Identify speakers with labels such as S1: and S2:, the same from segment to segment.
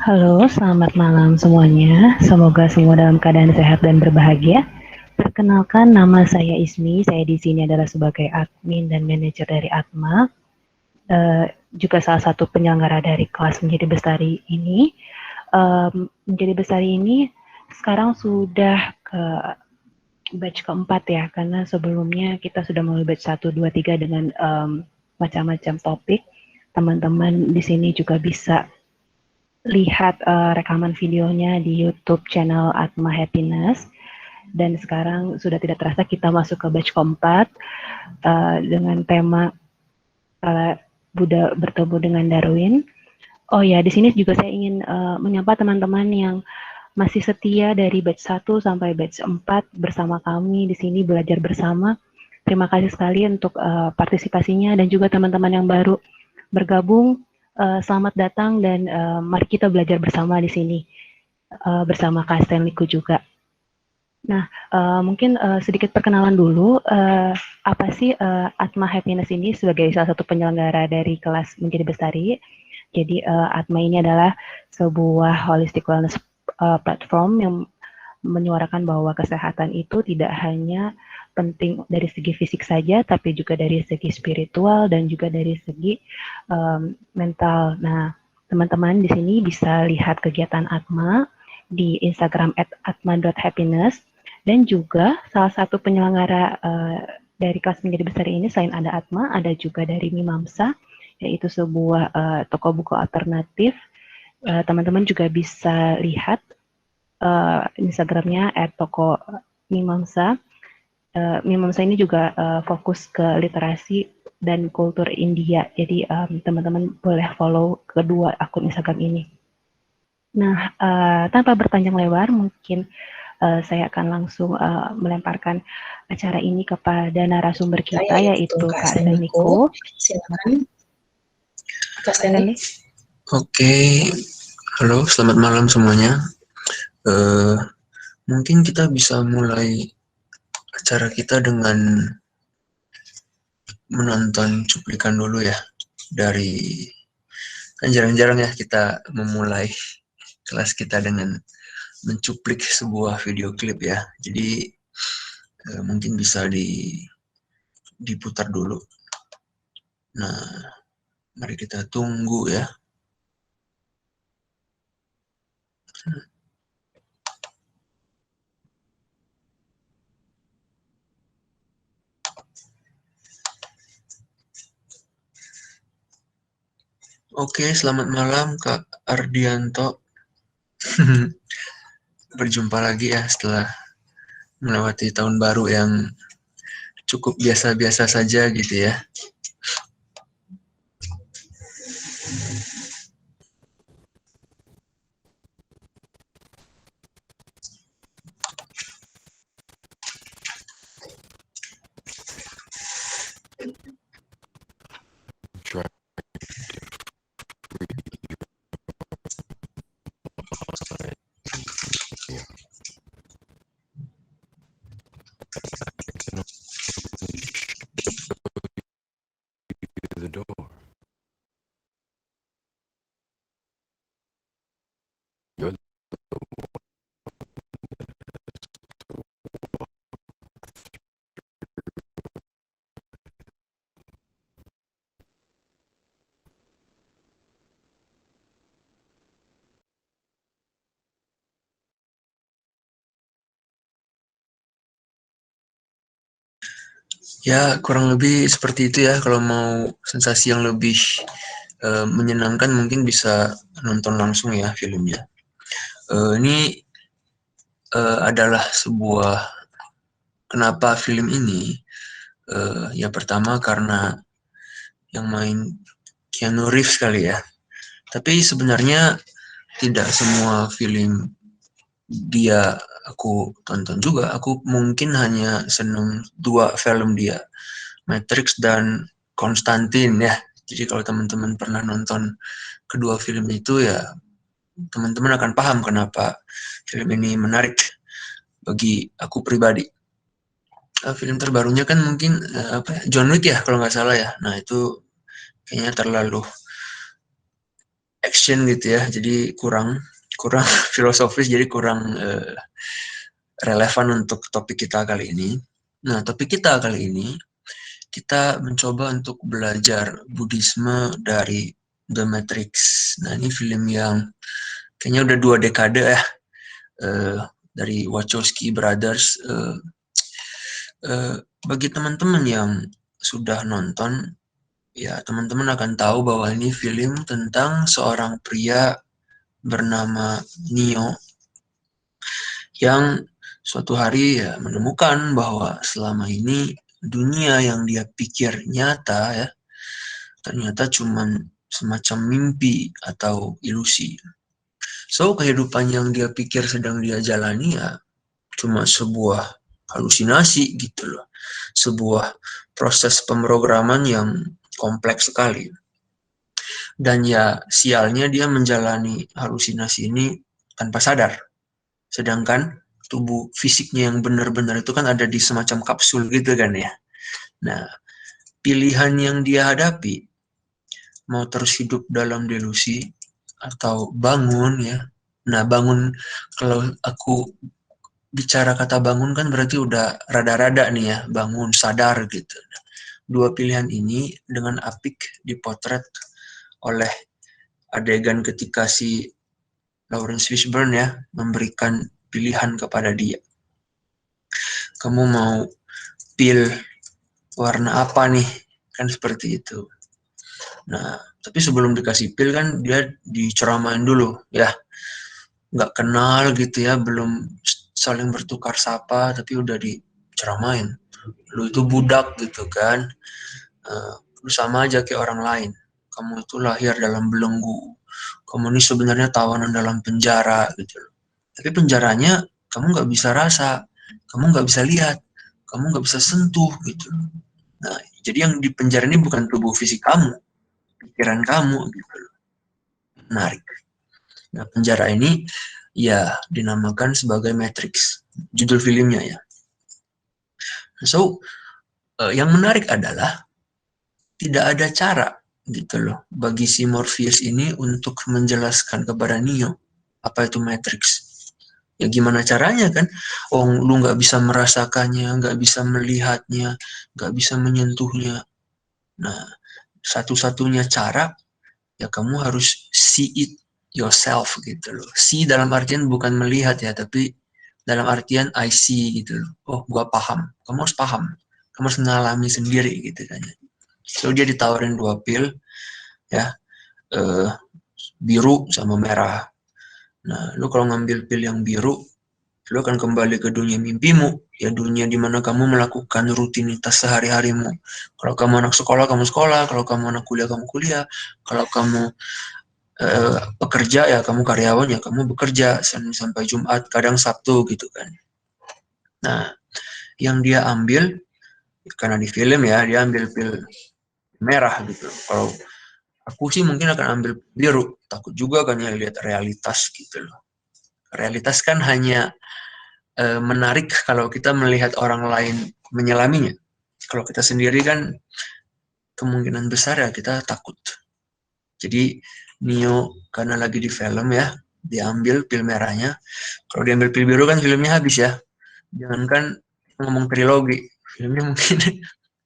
S1: Halo, selamat malam semuanya. Semoga semua dalam keadaan sehat dan berbahagia. Perkenalkan, nama saya Ismi. Saya di sini adalah sebagai admin dan manajer dari Atma, juga salah satu penyelenggara dari kelas Menjadi Bestari ini. Menjadi Bestari ini sekarang sudah ke batch keempat ya, karena sebelumnya kita sudah melalui batch 1, 2, 3 dengan macam-macam topik. Teman-teman di sini juga bisa lihat rekaman videonya di YouTube channel Atma Happiness. Dan sekarang sudah tidak terasa kita masuk ke batch keempat dengan tema Buddha bertemu dengan Darwin. Oh ya, di sini juga saya ingin menyapa teman-teman yang masih setia dari batch 1 sampai batch 4 bersama kami di sini belajar bersama. Terima kasih sekali untuk partisipasinya dan juga teman-teman yang baru bergabung. Selamat datang dan mari kita belajar bersama di sini bersama Kak Stanleyku juga. Nah, mungkin sedikit perkenalan dulu, apa sih Atma Happiness ini sebagai salah satu penyelenggara dari kelas Menjadi Bestari. Jadi Atma ini adalah sebuah holistic wellness platform yang menyuarakan bahwa kesehatan itu tidak hanya penting dari segi fisik saja, tapi juga dari segi spiritual dan juga dari segi mental. Nah, teman-teman di sini bisa lihat kegiatan Atma di Instagram @atma.happiness dan juga salah satu penyelenggara dari kelas Menjadi Besar ini selain ada Atma, ada juga dari Mimamsa, yaitu sebuah toko buku alternatif. Teman-teman juga bisa lihat Instagramnya @toko_mimamsa. Mimamsa ini juga fokus ke literasi dan kultur India. Jadi teman-teman boleh follow kedua akun Instagram ini. Nah, tanpa berpanjang lebar, mungkin saya akan langsung melemparkan acara ini kepada narasumber kita, yaitu Kak Stanleyku.
S2: Silakan,
S1: Kak Stanley.
S3: Oke, halo, selamat malam semuanya. Mungkin kita bisa mulai acara kita dengan menonton cuplikan dulu ya. Kan jarang-jarang ya kita memulai kelas kita dengan mencuplik sebuah video klip ya. Jadi mungkin bisa diputar dulu. Nah, mari kita tunggu ya. Oke, selamat malam Kak Ardianto. Berjumpa lagi ya setelah melewati tahun baru yang cukup biasa-biasa saja gitu ya.
S4: The door. You're
S3: Ya, kurang lebih seperti itu ya. Kalau mau sensasi yang lebih menyenangkan mungkin bisa nonton langsung ya filmnya. Ini adalah sebuah kenapa film ini? Yang pertama karena yang main Keanu Reeves kali ya. Tapi sebenarnya tidak semua film dia aku tonton juga. Aku mungkin hanya seneng 2 film dia, Matrix dan Konstantin ya. Jadi kalau teman-teman pernah nonton kedua film itu ya teman-teman akan paham kenapa film ini menarik bagi aku pribadi. Film terbarunya kan mungkin John Wick ya kalau nggak salah ya. Nah itu kayaknya terlalu action gitu ya, jadi kurang filosofis, jadi kurang relevan untuk topik kita kali ini. Nah, topik kita kali ini, kita mencoba untuk belajar Buddhisme dari The Matrix. Nah, ini film yang kayaknya udah 2 dekade ya, dari Wachowski Brothers. Bagi teman-teman yang sudah nonton, ya teman-teman akan tahu bahwa ini film tentang seorang pria bernama Neo yang suatu hari ya menemukan bahwa selama ini dunia yang dia pikir nyata ya ternyata cuman semacam mimpi atau ilusi. So kehidupan yang dia pikir sedang dia jalani ya cuma sebuah halusinasi gitu loh. Sebuah proses pemrograman yang kompleks sekali. Dan ya sialnya dia menjalani halusinasi ini tanpa sadar. Sedangkan tubuh fisiknya yang benar-benar itu kan ada di semacam kapsul gitu kan ya. Nah, pilihan yang dia hadapi, mau terus hidup dalam delusi atau bangun ya. Nah, bangun, kalau aku bicara kata bangun kan berarti udah rada-rada nih ya, bangun, sadar gitu. Dua pilihan ini dengan apik dipotret oleh adegan ketika si Lawrence Fishburne ya memberikan pilihan kepada dia. Kamu mau pil warna apa nih? Kan seperti itu. Nah, tapi sebelum dikasih pil kan dia diceramain dulu ya. Nggak kenal gitu ya, belum saling bertukar sapa, tapi udah diceramain. Lu itu budak gitu kan. Lu sama aja kayak orang lain. Kamu itu lahir dalam belenggu. Kamu ini sebenarnya tawanan dalam penjara gitu. Tapi penjaranya kamu nggak bisa rasa, kamu nggak bisa lihat, kamu nggak bisa sentuh gitu. Nah, jadi yang di penjara ini bukan tubuh fisik kamu, pikiran kamu gitu. Menarik. Nah, penjara ini ya dinamakan sebagai Matrix, judul filmnya ya. So, yang menarik adalah tidak ada cara gitu loh bagi si Morpheus ini untuk menjelaskan kepada Neo apa itu Matrix. Ya gimana caranya kan? Oh, lu nggak bisa merasakannya, nggak bisa melihatnya, nggak bisa menyentuhnya. Nah, satu-satunya cara ya kamu harus see it yourself gitu loh. See dalam artian bukan melihat ya, tapi dalam artian I see gitu loh. Oh, gua paham. Kamu harus paham. Kamu harus mengalami sendiri gitu kan. So dia ditawarin 2 pil ya, biru sama merah. Nah, lu kalau ngambil pil yang biru, lu akan kembali ke dunia mimpimu, ya dunia di mana kamu melakukan rutinitas sehari-harimu. Kalau kamu anak sekolah, kamu sekolah. Kalau kamu anak kuliah, kamu kuliah. Kalau kamu pekerja, ya kamu karyawan, ya kamu bekerja Senin sampai Jumat, kadang Sabtu gitu kan. Nah, yang dia ambil, karena di film ya, dia ambil pil merah gitu. Kalau aku sih mungkin akan ambil biru, takut juga kan ya lihat realitas gitu loh. Realitas kan hanya menarik kalau kita melihat orang lain menyelaminya. Kalau kita sendiri kan kemungkinan besar ya kita takut. Jadi Neo karena lagi di film ya, diambil pil merahnya. Kalau diambil pil biru kan filmnya habis ya. Jangankan ngomong trilogi, filmnya mungkin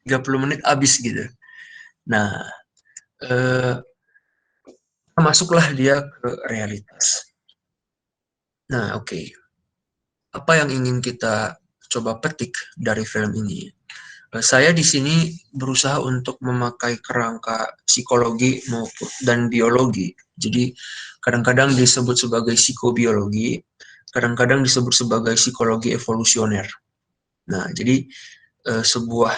S3: 30 menit habis gitu. Nah, masuklah dia ke realitas. Nah, oke. Apa yang ingin kita coba petik dari film ini? Saya di sini berusaha untuk memakai kerangka psikologi maupun dan biologi. Jadi kadang-kadang disebut sebagai psikobiologi, kadang-kadang disebut sebagai psikologi evolusioner. Nah, jadi sebuah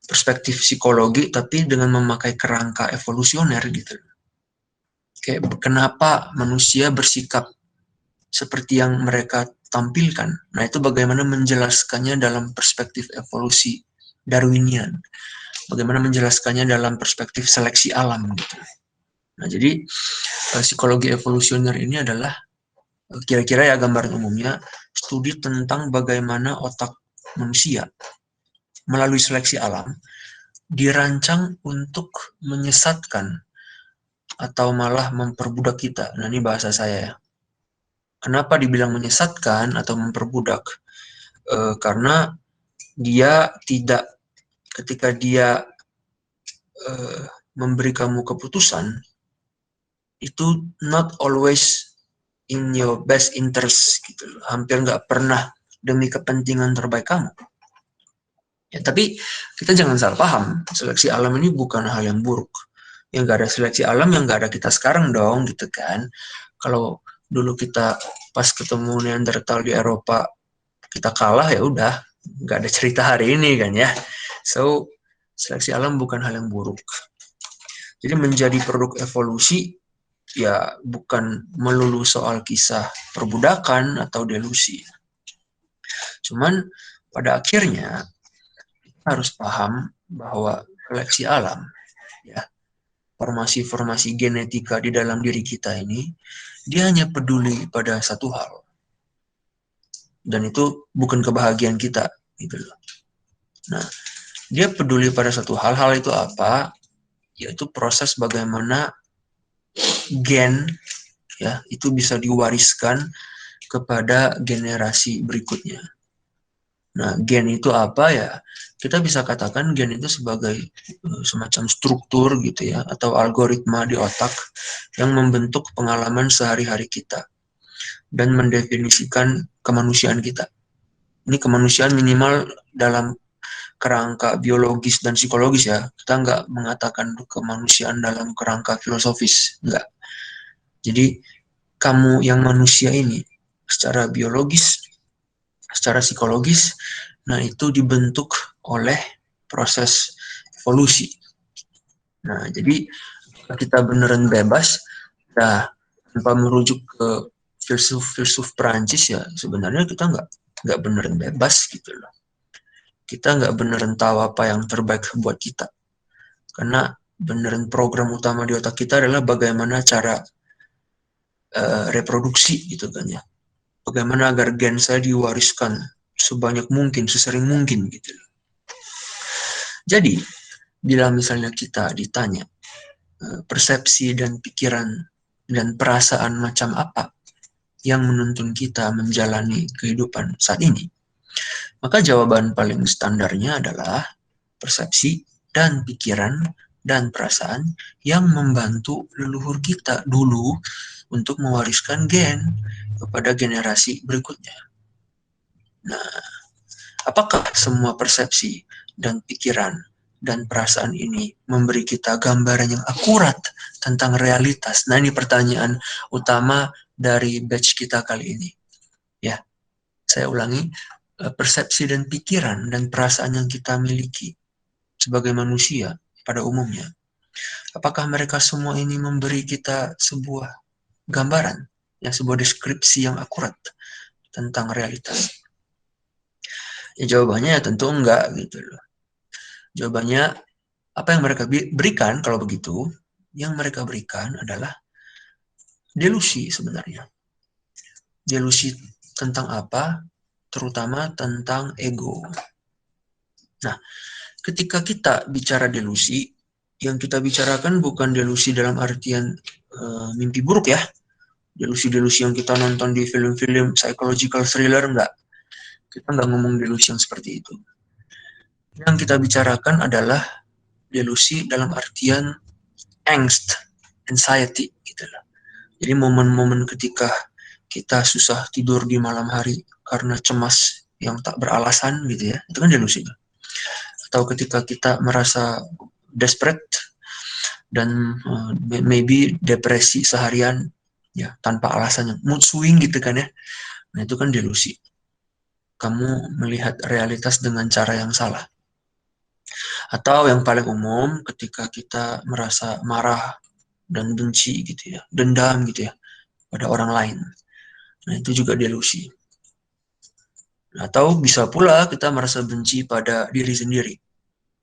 S3: perspektif psikologi tapi dengan memakai kerangka evolusioner gitu. Kayak kenapa manusia bersikap seperti yang mereka tampilkan. Nah, itu bagaimana menjelaskannya dalam perspektif evolusi Darwinian. Bagaimana menjelaskannya dalam perspektif seleksi alam gitu. Nah, jadi psikologi evolusioner ini adalah kira-kira ya gambaran umumnya studi tentang bagaimana otak manusia melalui seleksi alam dirancang untuk menyesatkan atau malah memperbudak kita. Nah, ini bahasa saya ya. Kenapa dibilang menyesatkan atau memperbudak? Karena dia tidak, ketika dia memberi kamu keputusan, itu not always in your best interest gitu. Hampir nggak pernah demi kepentingan terbaik kamu. Ya, tapi kita jangan salah paham, seleksi alam ini bukan hal yang buruk. Yang nggak ada seleksi alam, yang nggak ada kita sekarang dong, gitu kan. Kalau dulu kita pas ketemu Neanderthal di Eropa, kita kalah, ya udah, nggak ada cerita hari ini kan ya. So, seleksi alam bukan hal yang buruk. Jadi menjadi produk evolusi, ya bukan melulu soal kisah perbudakan atau delusi. Cuman pada akhirnya harus paham bahwa seleksi alam, ya, formasi-formasi genetika di dalam diri kita ini, dia hanya peduli pada satu hal, dan itu bukan kebahagiaan kita, gitu loh. Nah, dia peduli pada satu hal. Hal itu apa? Yaitu proses bagaimana gen, ya, itu bisa diwariskan kepada generasi berikutnya. Nah, gen itu apa ya? Kita bisa katakan gen itu sebagai semacam struktur gitu ya, atau algoritma di otak yang membentuk pengalaman sehari-hari kita dan mendefinisikan kemanusiaan kita. Ini kemanusiaan minimal dalam kerangka biologis dan psikologis ya. Kita nggak mengatakan kemanusiaan dalam kerangka filosofis, nggak. Jadi kamu yang manusia ini secara biologis, secara psikologis, nah itu dibentuk oleh proses evolusi. Nah, jadi kita beneran bebas, nah tanpa merujuk ke filsuf Perancis ya, sebenarnya kita nggak beneran bebas gitu loh. Kita nggak beneran tahu apa yang terbaik buat kita, karena beneran program utama di otak kita adalah bagaimana cara reproduksi gitu kan ya. Bagaimana agar gen saya diwariskan sebanyak mungkin, sesering mungkin gitu. Jadi, bila misalnya kita ditanya persepsi dan pikiran dan perasaan macam apa yang menuntun kita menjalani kehidupan saat ini, maka jawaban paling standarnya adalah persepsi dan pikiran dan perasaan yang membantu leluhur kita dulu untuk mewariskan gen kepada generasi berikutnya. Nah, apakah semua persepsi dan pikiran dan perasaan ini memberi kita gambaran yang akurat tentang realitas? Nah, ini pertanyaan utama dari batch kita kali ini. Ya, saya ulangi, persepsi dan pikiran dan perasaan yang kita miliki sebagai manusia pada umumnya, apakah mereka semua ini memberi kita sebuah gambaran, ya, sebuah deskripsi yang akurat tentang realitas? Ya, jawabannya ya tentu enggak gitu loh. Jawabannya, apa yang mereka berikan kalau begitu, yang mereka berikan adalah delusi sebenarnya. Delusi tentang apa? Terutama tentang ego. Nah, ketika kita bicara delusi, yang kita bicarakan bukan delusi dalam artian mimpi buruk ya. Delusi-delusi yang kita nonton di film-film psychological thriller, enggak. Kita nggak ngomong delusi yang seperti itu. Yang kita bicarakan adalah delusi dalam artian angst, anxiety gitu loh. Jadi momen-momen ketika kita susah tidur di malam hari karena cemas yang tak beralasan gitu ya, itu kan delusi. Atau ketika kita merasa desperate dan maybe depresi seharian ya tanpa alasan, mood swing gitu kan ya. Nah, itu kan delusi. Kamu melihat realitas dengan cara yang salah. Atau yang paling umum ketika kita merasa marah dan benci gitu ya, dendam gitu ya pada orang lain. Nah, itu juga delusi. Atau bisa pula kita merasa benci pada diri sendiri.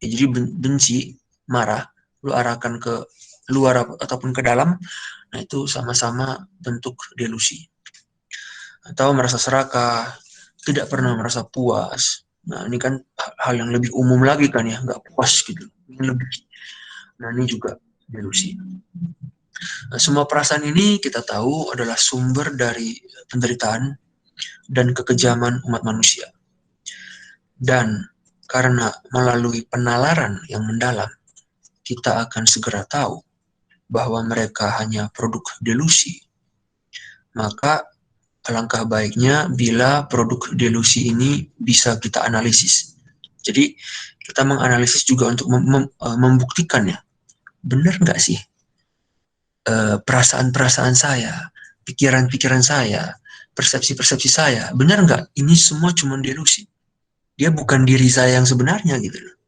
S3: Ya, jadi benci, marah, lu arahkan ke luar ataupun ke dalam, nah itu sama-sama bentuk delusi. Atau merasa serakah, tidak pernah merasa puas. Nah, ini kan hal yang lebih umum lagi kan ya, nggak puas gitu. Ini lebih. Nah, ini juga delusi. Semua perasaan ini kita tahu adalah sumber dari penderitaan dan kekejaman umat manusia. Dan karena melalui penalaran yang mendalam, kita akan segera tahu bahwa mereka hanya produk delusi. Maka alangkah baiknya bila produk delusi ini bisa kita analisis. Jadi kita menganalisis juga untuk membuktikan ya, benar nggak sih perasaan-perasaan saya, pikiran-pikiran saya, persepsi-persepsi saya, benar nggak ini semua cuma delusi? Dia bukan diri saya yang sebenarnya gitu loh.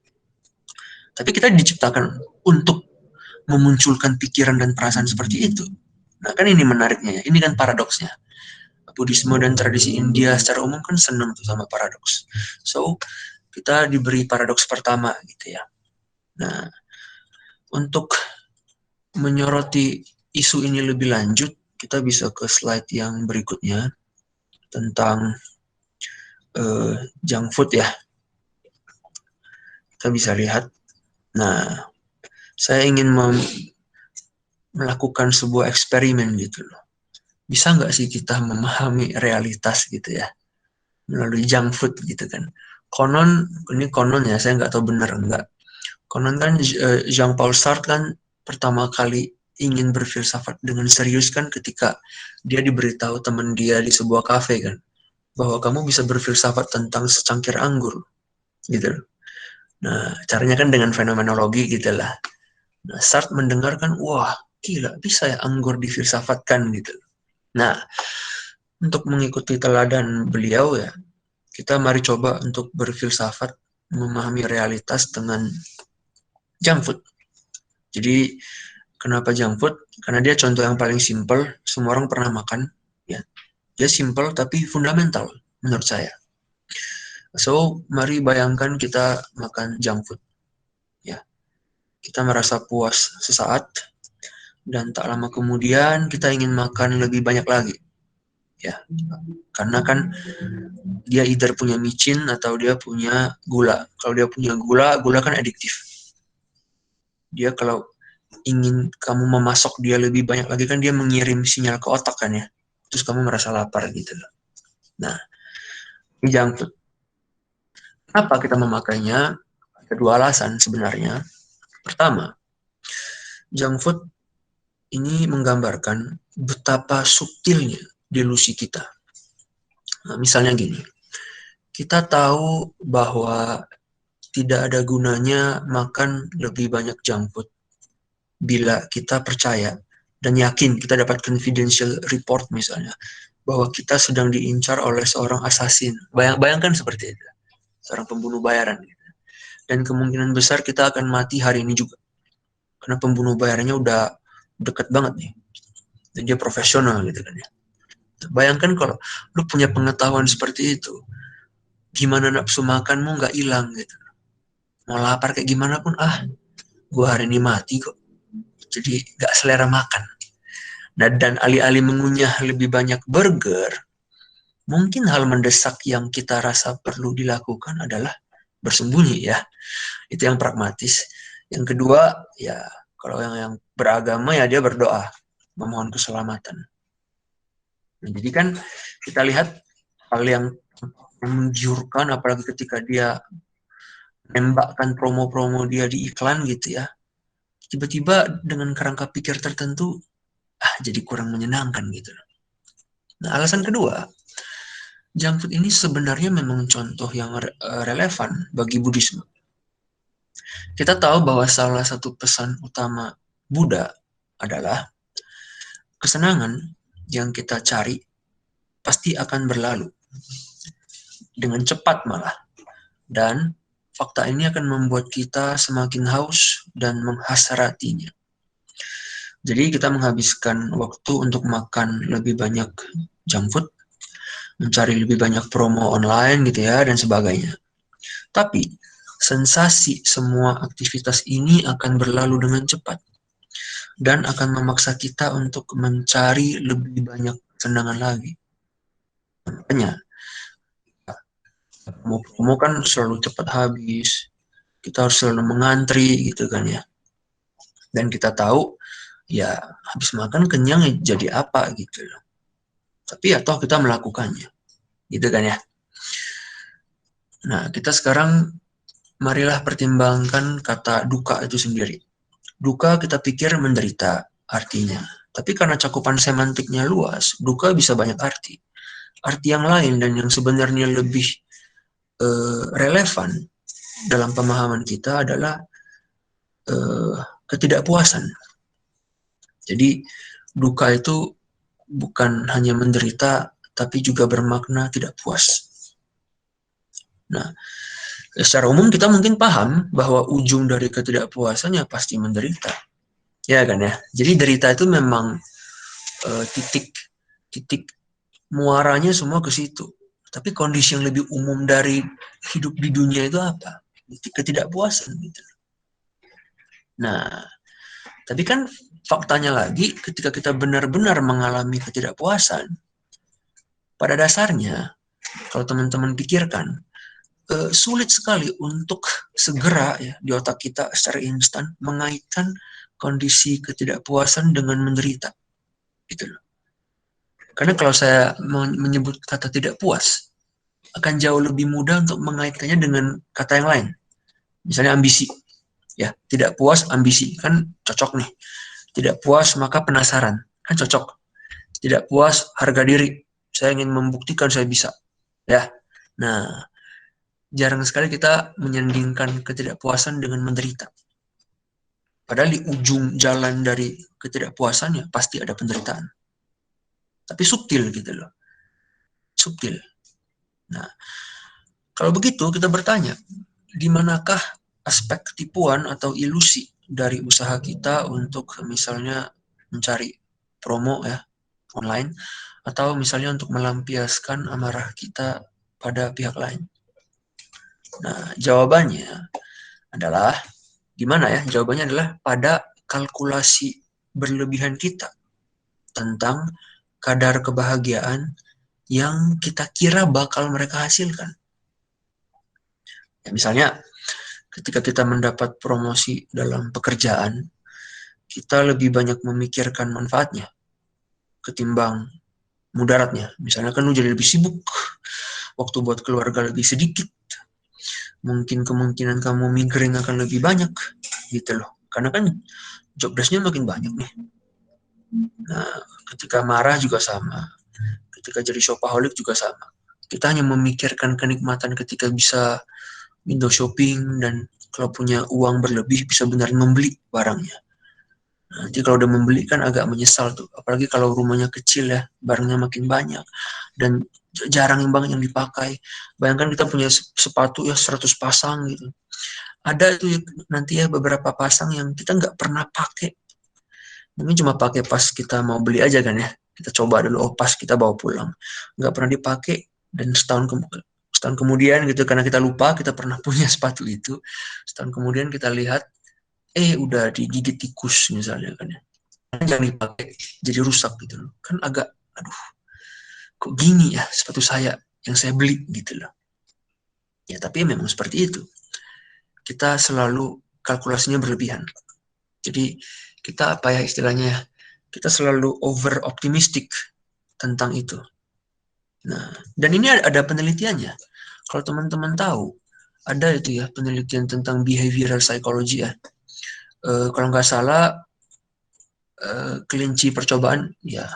S3: Tapi kita diciptakan untuk memunculkan pikiran dan perasaan seperti itu. Nah kan ini menariknya ya, ini kan paradoksnya. Buddhisme dan tradisi India secara umum kan senang tuh sama paradoks. So, kita diberi paradoks pertama gitu ya. Nah, untuk menyoroti isu ini lebih lanjut, kita bisa ke slide yang berikutnya tentang junk food ya. Kita bisa lihat. Nah, saya ingin melakukan sebuah eksperimen gitu loh. Bisa nggak sih kita memahami realitas gitu ya melalui junk food gitu kan? Konon, ini konon ya, saya nggak tahu benar enggak. Konon kan Jean-Paul Sartre kan pertama kali ingin berfilsafat dengan serius kan ketika dia diberitahu teman dia di sebuah kafe kan bahwa kamu bisa berfilsafat tentang secangkir anggur gitu. Nah, caranya kan dengan fenomenologi gitu lah. Nah, Sartre mendengarkan, wah gila bisa ya anggur difilsafatkan gitu. Nah, untuk mengikuti teladan beliau ya, kita mari coba untuk berfilsafat memahami realitas dengan junk food. Jadi kenapa junk food? Karena dia contoh yang paling simple, semua orang pernah makan. Ya, dia simple tapi fundamental menurut saya. So, mari bayangkan kita makan junk food. Ya, kita merasa puas sesaat dan tak lama kemudian kita ingin makan lebih banyak lagi. Ya, karena kan dia either punya micin atau dia punya gula. Kalau dia punya gula, gula kan adiktif. Dia kalau ingin kamu memasok dia lebih banyak lagi kan dia mengirim sinyal ke otak kan ya. Terus kamu merasa lapar gitu loh. Nah, ini junk food. Kenapa kita memakainya? Ada dua alasan sebenarnya. Pertama, junk food ini menggambarkan betapa subtilnya delusi kita. Nah, misalnya gini, kita tahu bahwa tidak ada gunanya makan lebih banyak junk food bila kita percaya dan yakin kita dapat confidential report misalnya bahwa kita sedang diincar oleh seorang assassin. Bayangkan seperti itu, seorang pembunuh bayaran. Dan kemungkinan besar kita akan mati hari ini juga. Karena pembunuh bayarannya udah deket banget nih. Dan dia profesional gitu kan ya. Bayangkan kalau lu punya pengetahuan seperti itu, gimana nafsu makanmu nggak hilang gitu. Mau lapar kayak gimana pun, gue hari ini mati kok. Jadi nggak selera makan. Dan alih-alih mengunyah lebih banyak burger, mungkin hal mendesak yang kita rasa perlu dilakukan adalah bersembunyi ya. Itu yang pragmatis. Yang kedua, ya kalau yang beragama ya dia berdoa, memohon keselamatan. Nah, jadi kan kita lihat hal yang menggiurkan apalagi ketika dia menembakkan promo-promo dia di iklan gitu ya. Tiba-tiba dengan kerangka pikir tertentu, jadi kurang menyenangkan gitu. Nah, alasan kedua, junk food ini sebenarnya memang contoh yang relevan bagi Buddhisme. Kita tahu bahwa salah satu pesan utama Buddha adalah kesenangan yang kita cari pasti akan berlalu dengan cepat malah. Dan fakta ini akan membuat kita semakin haus dan menghasratinya. Jadi kita menghabiskan waktu untuk makan lebih banyak junk food, mencari lebih banyak promo online gitu ya, dan sebagainya. Tapi sensasi semua aktivitas ini akan berlalu dengan cepat dan akan memaksa kita untuk mencari lebih banyak kesenangan lagi. Makanya, promo kan selalu cepat habis, kita harus selalu mengantri gitu kan ya. Dan kita tahu ya habis makan kenyang ya jadi apa gitu loh. Tapi ya toh kita melakukannya, gitu kan ya. Nah, kita sekarang marilah pertimbangkan kata duka itu sendiri. Duka kita pikir menderita artinya. Tapi karena cakupan semantiknya luas, duka bisa banyak arti. Arti yang lain dan yang sebenarnya lebih relevan dalam pemahaman kita adalah ketidakpuasan. Jadi duka itu bukan hanya menderita, tapi juga bermakna tidak puas. Nah, secara umum kita mungkin paham bahwa ujung dari ketidakpuasannya pasti menderita. Ya kan ya. Jadi derita itu memang titik muaranya semua ke situ. Tapi kondisi yang lebih umum dari hidup di dunia itu apa? Ketidakpuasan gitu. Nah, tapi kan faktanya lagi ketika kita benar-benar mengalami ketidakpuasan, pada dasarnya kalau teman-teman pikirkan, sulit sekali untuk segera ya di otak kita secara instan mengaitkan kondisi ketidakpuasan dengan menderita. Gitu loh. Karena kalau saya menyebut kata tidak puas, akan jauh lebih mudah untuk mengaitkannya dengan kata yang lain. Misalnya ambisi. Ya, tidak puas, ambisi. Kan cocok nih. Tidak puas, maka penasaran. Kan cocok. Tidak puas, harga diri. Saya ingin membuktikan saya bisa. Ya. Nah, jarang sekali kita menyandingkan ketidakpuasan dengan menderita. Padahal di ujung jalan dari ketidakpuasannya pasti ada penderitaan. Tapi subtil gitu loh. Subtil. Nah, kalau begitu kita bertanya, di manakah aspek tipuan atau ilusi dari usaha kita untuk misalnya mencari promo ya online atau misalnya untuk melampiaskan amarah kita pada pihak lain? Nah, jawabannya adalah gimana ya? Jawabannya adalah pada kalkulasi berlebihan kita tentang kadar kebahagiaan yang kita kira bakal mereka hasilkan. Ya, misalnya ketika kita mendapat promosi dalam pekerjaan, kita lebih banyak memikirkan manfaatnya ketimbang mudaratnya. Misalnya kan lu jadi lebih sibuk, waktu buat keluarga lebih sedikit, mungkin kemungkinan kamu migrain akan lebih banyak, gitu loh. Karena kan job desk-nya makin banyak nih. Nah, ketika marah juga sama. Ketika jadi shopaholic juga sama. Kita hanya memikirkan kenikmatan ketika bisa window shopping dan kalau punya uang berlebih bisa benar membeli barangnya. Nanti kalau udah membeli kan agak menyesal tuh. Apalagi kalau rumahnya kecil ya, barangnya makin banyak dan jarang banget yang dipakai. Bayangkan kita punya sepatu ya 100 pasang gitu. Ada tuh nanti ya beberapa pasang yang kita nggak pernah pakai. Mungkin cuma pakai pas kita mau beli aja kan ya. Kita coba dulu, oh pas kita bawa pulang. Nggak pernah dipakai dan setahun kemudian gitu karena kita lupa kita pernah punya sepatu itu. Setahun kemudian kita lihat, udah digigit tikus misalnya kan ya. Jangan dipakai, jadi rusak gitu loh. Kan agak, aduh, kok gini ya sepatu saya yang saya beli gitu loh. Ya tapi memang seperti itu. Kita selalu kalkulasinya berlebihan. Jadi kita apa ya istilahnya ya, kita selalu over optimistic tentang itu. Nah, dan ini ada penelitiannya. Kalau teman-teman tahu, ada itu ya penelitian tentang behavioral psychology ya. Kalau nggak salah, kelinci percobaan, ya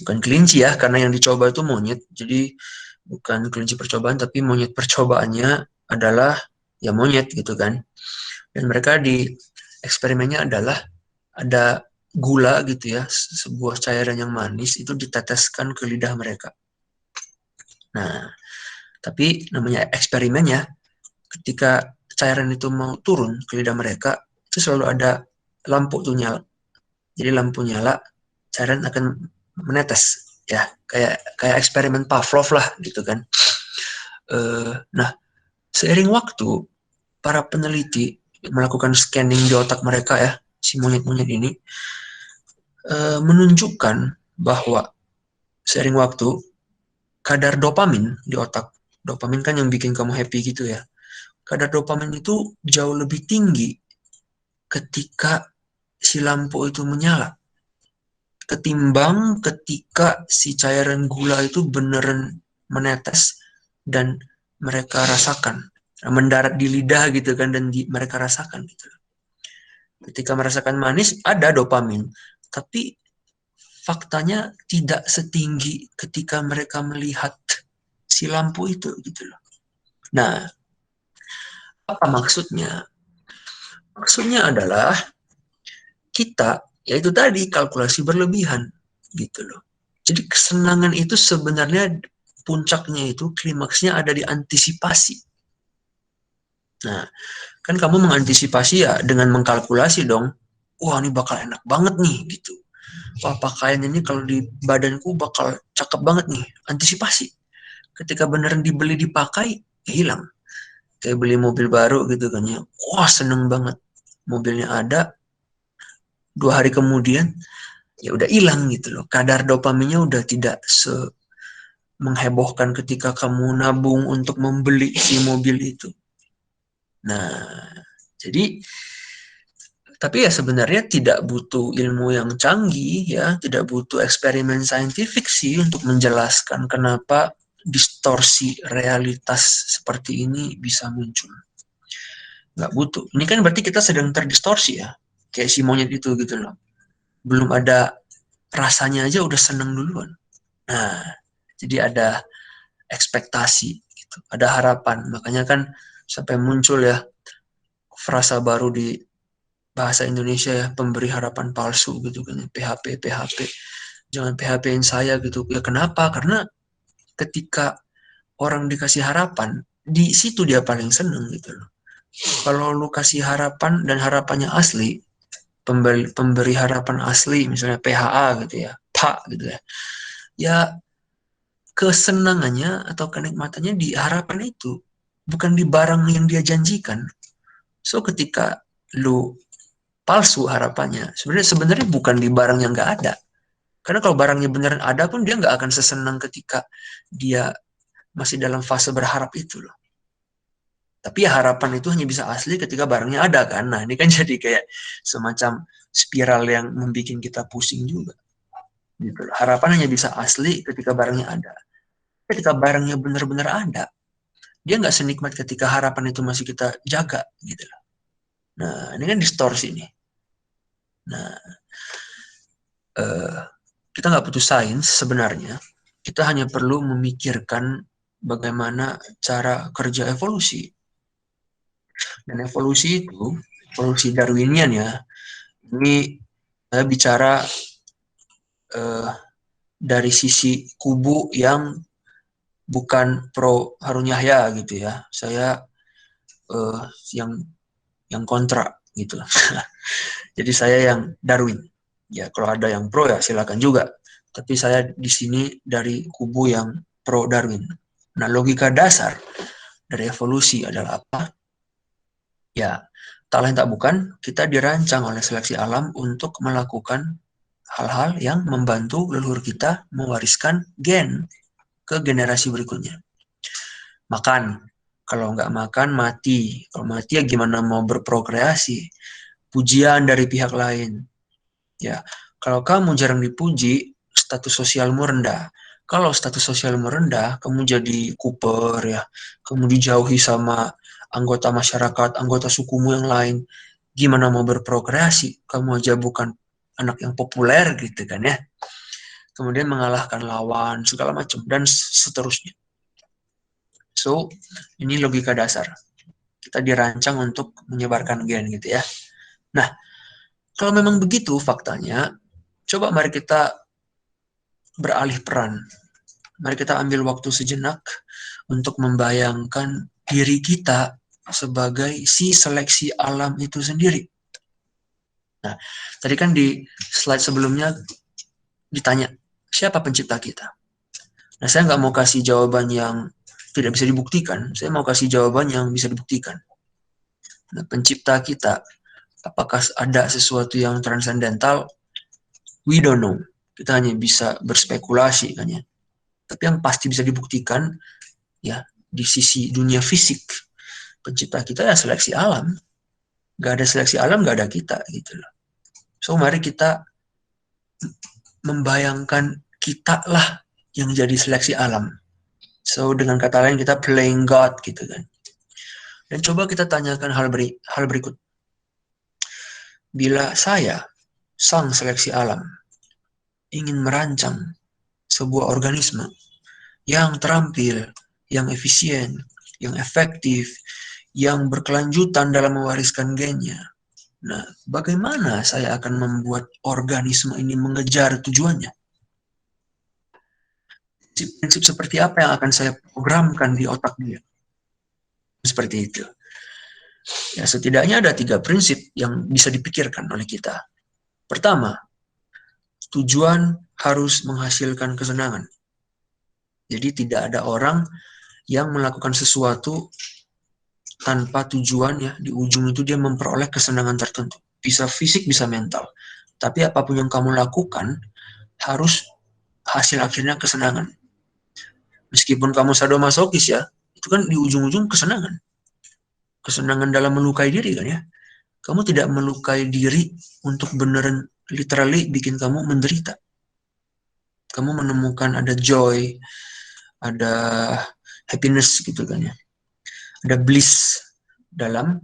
S3: bukan kelinci ya, karena yang dicoba itu monyet. Jadi bukan kelinci percobaan, tapi monyet percobaannya adalah ya monyet gitu kan. Dan mereka di eksperimennya adalah ada gula gitu ya, sebuah cairan yang manis itu diteteskan ke lidah mereka. Nah, tapi namanya eksperimen ya, ketika cairan itu mau turun ke lidah mereka, itu selalu ada lampu tuh nyala. Jadi lampu nyala, cairan akan menetes ya, kayak eksperimen Pavlov lah gitu kan. Nah, seiring waktu para peneliti melakukan scanning di otak mereka ya, si monyet-monyet ini menunjukkan bahwa seiring waktu kadar dopamin di otak, dopamin kan yang bikin kamu happy gitu ya, kadar dopamin itu jauh lebih tinggi ketika si lampu itu menyala ketimbang ketika si cairan gula itu beneran menetes dan mereka rasakan, mendarat di lidah gitu kan, dan mereka rasakan gitu. Ketika merasakan manis ada dopamin, tapi faktanya tidak setinggi ketika mereka melihat si lampu itu gitu loh. Nah, apa maksudnya? Maksudnya adalah kita, yaitu tadi kalkulasi berlebihan gitu loh. Jadi kesenangan itu sebenarnya puncaknya itu, klimaksnya ada di antisipasi. Nah, kan kamu mengantisipasi ya dengan mengkalkulasi dong. Wah, ini bakal enak banget nih gitu. Wah, pakaian ini kalau di badanku bakal cakep banget nih. Antisipasi. Ketika beneran dibeli dipakai, ya hilang. Kayak beli mobil baru gitu kan ya. Wah, seneng banget. Mobilnya ada, 2 hari kemudian ya udah hilang gitu loh. Kadar dopaminnya udah tidak menghebohkan ketika kamu nabung untuk membeli si mobil itu. Nah, jadi tapi ya sebenarnya tidak butuh ilmu yang canggih ya, tidak butuh eksperimen saintifik sih untuk menjelaskan kenapa distorsi realitas seperti ini bisa muncul. Nggak butuh. Ini kan berarti kita sedang terdistorsi ya, kayak si monyet itu gitu loh. Belum ada rasanya aja udah seneng duluan. Nah, jadi ada ekspektasi gitu, ada harapan. Makanya kan sampai muncul ya frasa baru di bahasa Indonesia ya, pemberi harapan palsu gitu kan, PHP, PHP. Jangan PHP-in saya gitu. Ya kenapa? Karena ketika orang dikasih harapan, di situ dia paling seneng gitu loh. Kalau lu kasih harapan dan harapannya asli, pemberi harapan asli, misalnya PHA gitu ya, Pak gitu ya, ya kesenangannya atau kenikmatannya di harapan itu, bukan di barang yang dia janjikan. So ketika lu palsu harapannya, sebenarnya bukan di barang yang nggak ada. Karena kalau barangnya beneran ada pun dia nggak akan sesenang ketika dia masih dalam fase berharap itu loh. Tapi ya harapan itu hanya bisa asli ketika barangnya ada kan. Nah ini kan jadi kayak semacam spiral yang membuat kita pusing juga. Gitu. Harapan hanya bisa asli ketika barangnya ada. Ketika barangnya benar-benar ada, dia nggak senikmat ketika harapan itu masih kita jaga gitu. Nah ini kan distorsi nih. Nah kita nggak butuh sains sebenarnya. Kita hanya perlu memikirkan bagaimana cara kerja evolusi. Dan evolusi itu, evolusi Darwinian ya, ini saya bicara dari sisi kubu yang bukan pro Harun Yahya gitu ya. Saya yang kontra gitu. Jadi saya yang Darwin. Ya kalau ada yang pro ya silakan juga. Tapi saya di sini dari kubu yang pro Darwin. Nah logika dasar dari evolusi adalah apa? Ya tak lain tak bukan kita dirancang oleh seleksi alam untuk melakukan hal-hal yang membantu leluhur kita mewariskan gen ke generasi berikutnya. Makan. Kalau nggak makan, mati. Kalau mati ya gimana mau berprokreasi? Pujian dari pihak lain. Ya, kalau kamu jarang dipuji, status sosialmu rendah. Kalau status sosialmu rendah, kamu jadi kuper ya. Kamu dijauhi sama anggota masyarakat, anggota sukumu yang lain. Gimana mau berprokreasi? Kamu aja bukan anak yang populer gitu kan ya. Kemudian mengalahkan lawan, segala macam, dan seterusnya. So, ini logika dasar. Kita dirancang untuk menyebarkan gen gitu ya. Nah, kalau memang begitu faktanya, coba mari kita beralih peran. Mari kita ambil waktu sejenak untuk membayangkan diri kita sebagai si seleksi alam itu sendiri. Nah, tadi kan di slide sebelumnya ditanya, siapa pencipta kita? Nah, saya nggak mau kasih jawaban yang tidak bisa dibuktikan. Saya mau kasih jawaban yang bisa dibuktikan. Nah, pencipta kita, apakah ada sesuatu yang transcendental? We don't know. Kita hanya bisa berspekulasi kan ya. Tapi yang pasti bisa dibuktikan ya di sisi dunia fisik, pencipta kita ya seleksi alam. Gak ada seleksi alam, gak ada kita gitu loh. So mari kita membayangkan kita lah yang jadi seleksi alam. So dengan kata lain kita playing God gitu kan. Dan coba kita tanyakan hal berikut. Bila saya, sang seleksi alam, ingin merancang sebuah organisme yang terampil, yang efisien, yang efektif, yang berkelanjutan dalam mewariskan gennya. Nah, bagaimana saya akan membuat organisme ini mengejar tujuannya? Prinsip seperti apa yang akan saya programkan di otak dia? Seperti itu. Ya, setidaknya ada 3 prinsip yang bisa dipikirkan oleh kita. Pertama, tujuan harus menghasilkan kesenangan. Jadi tidak ada orang yang melakukan sesuatu tanpa tujuan, ya. Di ujung itu dia memperoleh kesenangan tertentu. Bisa fisik, bisa mental. Tapi apapun yang kamu lakukan harus hasil akhirnya kesenangan. Meskipun kamu sadomasokis, ya, itu kan di ujung-ujung kesenangan. Kesenangan dalam melukai diri kan, ya. Kamu tidak melukai diri untuk beneran literally bikin kamu menderita. Kamu menemukan ada joy, ada happiness gitu kan, ya. Ada bliss dalam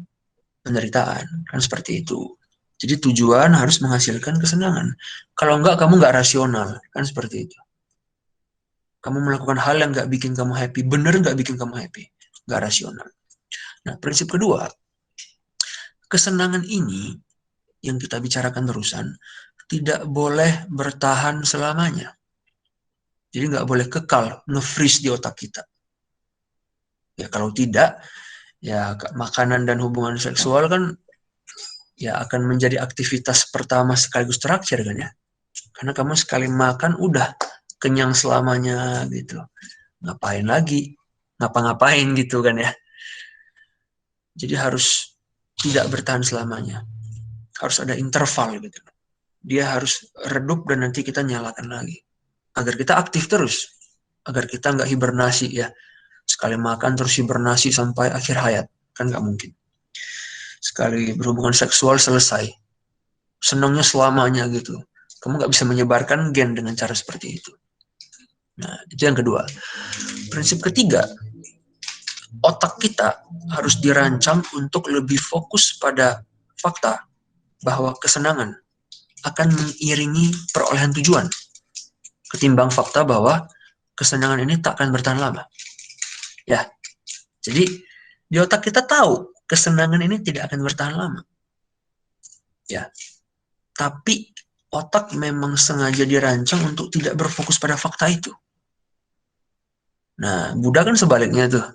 S3: penderitaan, kan seperti itu. Jadi tujuan harus menghasilkan kesenangan. Kalau enggak, kamu enggak rasional, kan seperti itu. Kamu melakukan hal yang enggak bikin kamu happy, bener enggak bikin kamu happy, enggak rasional. Nah, prinsip kedua, kesenangan ini yang kita bicarakan terusan tidak boleh bertahan selamanya. Jadi nggak boleh kekal, nge-freeze di otak kita. Ya kalau tidak, ya makanan dan hubungan seksual kan ya akan menjadi aktivitas pertama sekaligus terakhir kan, ya. Karena kamu sekali makan udah kenyang selamanya gitu. Ngapain lagi? Ngapa-ngapain gitu kan, ya. Jadi harus tidak bertahan selamanya. Harus ada interval gitu. Dia harus redup dan nanti kita nyalakan lagi. Agar kita aktif terus. Agar kita nggak hibernasi, ya. Sekali makan terus hibernasi sampai akhir hayat. Kan nggak mungkin. Sekali berhubungan seksual selesai. Senangnya selamanya gitu. Kamu nggak bisa menyebarkan gen dengan cara seperti itu. Nah, itu yang kedua. Prinsip ketiga, otak kita harus dirancang untuk lebih fokus pada fakta bahwa kesenangan akan mengiringi perolehan tujuan ketimbang fakta bahwa kesenangan ini tak akan bertahan lama. Ya, jadi di otak kita tahu kesenangan ini tidak akan bertahan lama. Ya, tapi otak memang sengaja dirancang untuk tidak berfokus pada fakta itu. Nah, Buddha kan sebaliknya tuh.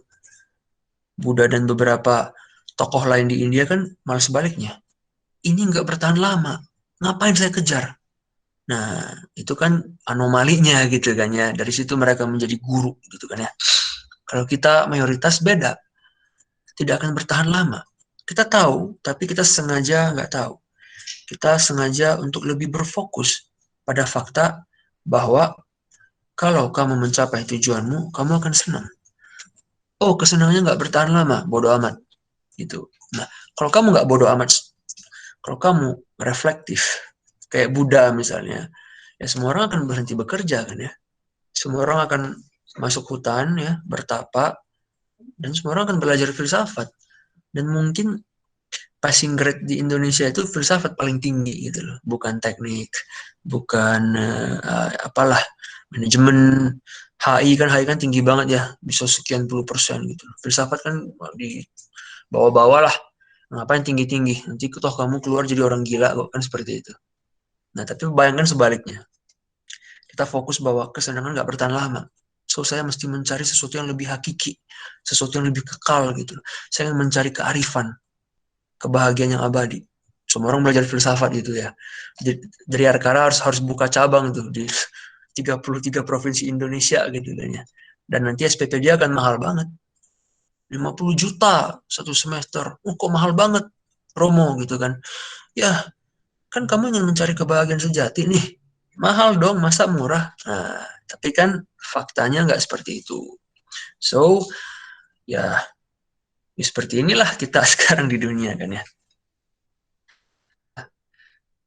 S3: Buddha dan beberapa tokoh lain di India kan malah sebaliknya. Ini nggak bertahan lama. Ngapain saya kejar? Nah, itu kan anomalinya gitu kan, ya. Dari situ mereka menjadi guru gitu kan, ya. Kalau kita mayoritas beda. Tidak akan bertahan lama. Kita tahu, tapi kita sengaja nggak tahu. Kita sengaja untuk lebih berfokus pada fakta bahwa kalau kamu mencapai tujuanmu, kamu akan senang. Oh, kesenangannya nggak bertahan lama, bodoh amat. Gitu. Nah, kalau kamu nggak bodoh amat, kalau kamu reflektif, kayak Buddha misalnya, ya semua orang akan berhenti bekerja kan, ya. Semua orang akan masuk hutan, ya, bertapa, dan semua orang akan belajar filsafat. Dan mungkin passing grade di Indonesia itu filsafat paling tinggi gitu loh, bukan teknik, bukan apalah manajemen. HI kan tinggi banget ya, bisa sekian puluh persen gitu. Filsafat kan di bawah-bawah lah, ngapain tinggi-tinggi, nanti toh kamu keluar jadi orang gila kok, kan seperti itu. Nah, tapi bayangkan sebaliknya, kita fokus bahwa kesenangan nggak bertahan lama. So, saya mesti mencari sesuatu yang lebih hakiki, sesuatu yang lebih kekal gitu. Saya ingin mencari kearifan, kebahagiaan yang abadi. Semua orang belajar filsafat gitu, ya. Dari Arkara harus buka cabang tuh di 33 provinsi Indonesia gitu kan, ya. Dan nanti SPP dia akan mahal banget. 50 juta satu semester. Oh, kok mahal banget, Romo gitu kan. Ya, kan kamu ingin mencari kebahagiaan sejati nih. Mahal dong, masa murah? Nah, tapi kan faktanya nggak seperti itu. So, ya seperti inilah kita sekarang di dunia kan, ya.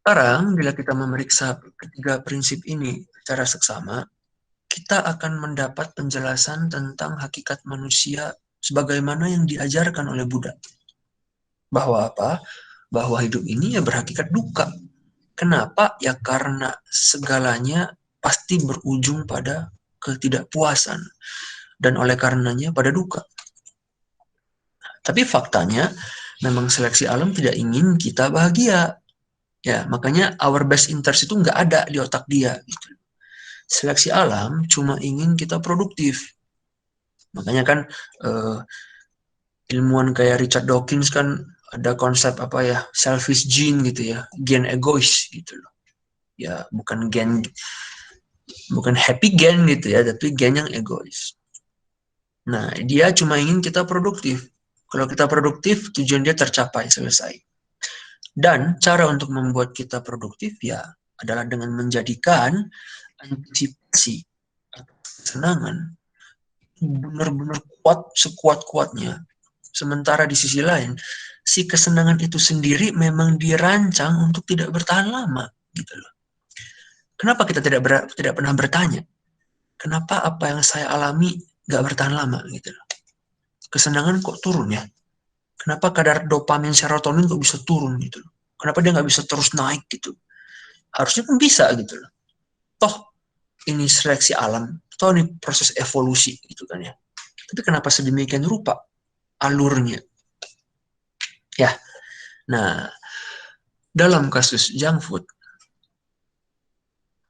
S3: Sekarang, bila kita memeriksa ketiga prinsip ini secara seksama, kita akan mendapat penjelasan tentang hakikat manusia sebagaimana yang diajarkan oleh Buddha. Bahwa apa? Bahwa hidup ini ya berhakikat duka. Kenapa? Ya karena segalanya pasti berujung pada ketidakpuasan. Dan oleh karenanya pada duka. Tapi faktanya, memang seleksi alam tidak ingin kita bahagia. Ya, makanya our best interest itu nggak ada di otak dia. Gitu. Seleksi alam cuma ingin kita produktif. Makanya kan ilmuwan kayak Richard Dawkins kan ada konsep apa ya, selfish gene gitu ya, gen egois gitu loh. Ya, bukan happy gen gitu ya, tapi gen yang egois. Nah, dia cuma ingin kita produktif. Kalau kita produktif, tujuan dia tercapai, selesai. Dan cara untuk membuat kita produktif ya adalah dengan menjadikan antisipasi kesenangan benar-benar kuat sekuat-kuatnya. Sementara di sisi lain, si kesenangan itu sendiri memang dirancang untuk tidak bertahan lama, gitu loh. Kenapa kita tidak pernah bertanya, kenapa apa yang saya alami nggak bertahan lama, gitu loh. Kesenangan kok turun ya? Kenapa kadar dopamin serotonin kok bisa turun gitu loh? Kenapa dia nggak bisa terus naik gitu? Harusnya kan bisa gitu loh. Toh ini seleksi alam, toh ini proses evolusi gitu kan ya. Tapi kenapa sedemikian rupa alurnya? Ya, nah dalam kasus junk food,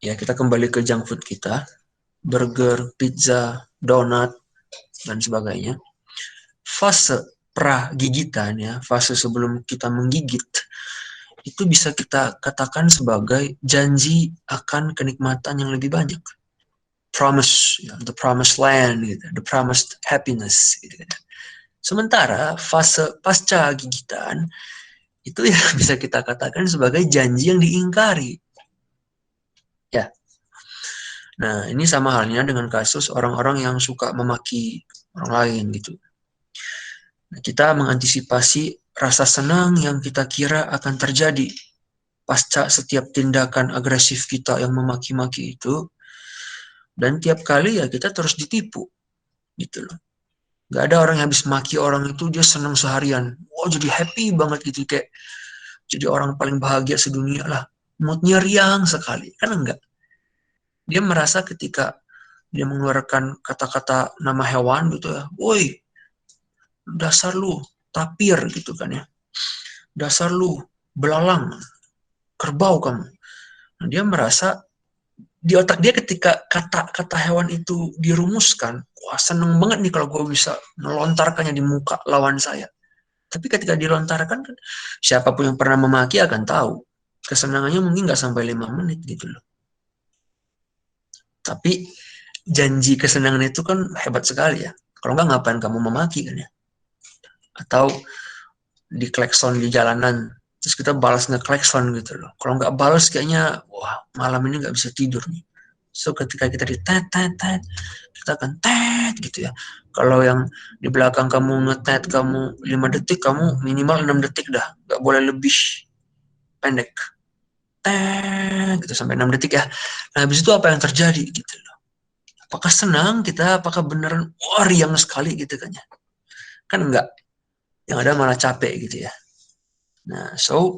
S3: ya kita kembali ke junk food kita, burger, pizza, donat, dan sebagainya. Fase pra-gigitan ya, fase sebelum kita menggigit, itu bisa kita katakan sebagai janji akan kenikmatan yang lebih banyak. Promise, the promised land, gitu, the promised happiness. Gitu. Sementara fase pasca gigitan itu ya bisa kita katakan sebagai janji yang diingkari. Ya. Nah, ini sama halnya dengan kasus orang-orang yang suka memaki orang lain gitu. Nah, kita mengantisipasi rasa senang yang kita kira akan terjadi pasca setiap tindakan agresif kita yang memaki-maki itu, dan tiap kali ya kita terus ditipu gitu loh. Gak ada orang yang habis maki orang itu dia senang seharian, wah jadi happy banget gitu, kayak jadi orang paling bahagia sedunia lah, moodnya riang sekali, kan enggak. Dia merasa ketika dia mengeluarkan kata-kata nama hewan gitu ya, woi dasar lu tapir gitu kan ya, dasar lu belalang, kerbau kamu. Nah, dia merasa di otak dia ketika kata-kata hewan itu dirumuskan, wah seneng banget nih kalau gue bisa melontarkannya di muka lawan saya. Tapi ketika dilontarkan kan, siapapun yang pernah memaki akan tahu, kesenangannya mungkin nggak sampai 5 menit gitu loh. Tapi janji kesenangan itu kan hebat sekali ya. Kalau nggak ngapain kamu memaki kan ya. Atau di klekson di jalanan, terus kita balas nge-klekson gitu loh. Kalau nggak balas kayaknya, wah malam ini nggak bisa tidur nih. So ketika kita di tet, kita akan tet gitu ya. Kalau yang di belakang kamu ngetet kamu 5 detik, kamu minimal 6 detik dah. Nggak boleh lebih pendek. Tet gitu sampai 6 detik ya. Nah habis itu apa yang terjadi gitu loh. Apakah senang kita, apakah beneran wah riang sekali gitu kan ya. Kan enggak. Yang ada malah capek gitu ya. Nah, so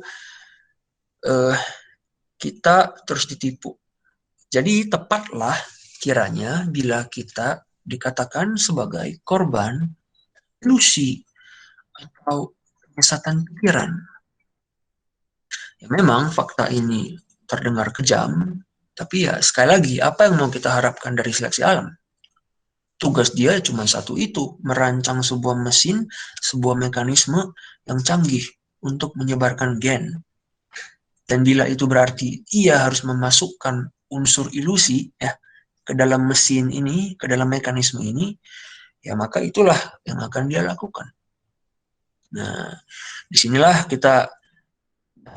S3: kita terus ditipu. Jadi tepatlah kiranya bila kita dikatakan sebagai korban ilusi atau penyesatan pikiran. Ya memang fakta ini terdengar kejam, tapi ya sekali lagi apa yang mau kita harapkan dari seleksi alam? Tugas dia cuma satu itu, merancang sebuah mesin, sebuah mekanisme yang canggih untuk menyebarkan gen. Dan bila itu berarti ia harus memasukkan unsur ilusi ya ke dalam mesin ini, ke dalam mekanisme ini, ya maka itulah yang akan dia lakukan. Nah, disinilah kita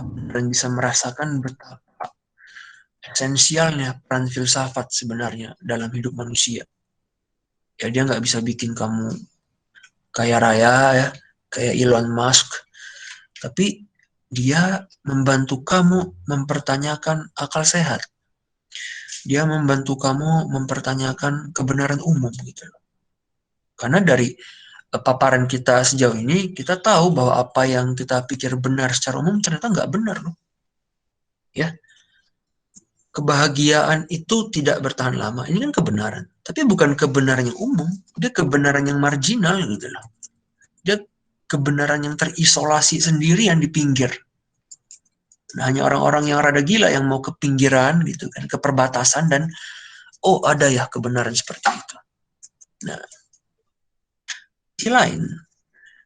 S3: benar bisa merasakan betapa esensialnya peran filsafat sebenarnya dalam hidup manusia. Ya dia nggak bisa bikin kamu kaya raya ya, kayak Elon Musk, tapi dia membantu kamu mempertanyakan akal sehat. Dia membantu kamu mempertanyakan kebenaran umum gitu. Karena dari paparan kita sejauh ini, kita tahu bahwa apa yang kita pikir benar secara umum ternyata nggak benar loh. Ya, kebahagiaan itu tidak bertahan lama. Ini kan kebenaran, tapi bukan kebenaran yang umum. Dia kebenaran yang marginal gitu loh. Dia kebenaran yang terisolasi sendirian di pinggir. Nah, hanya orang-orang yang rada gila yang mau ke pinggiran gitu kan, ke perbatasan dan oh ada ya kebenaran seperti itu. Nah, di lain,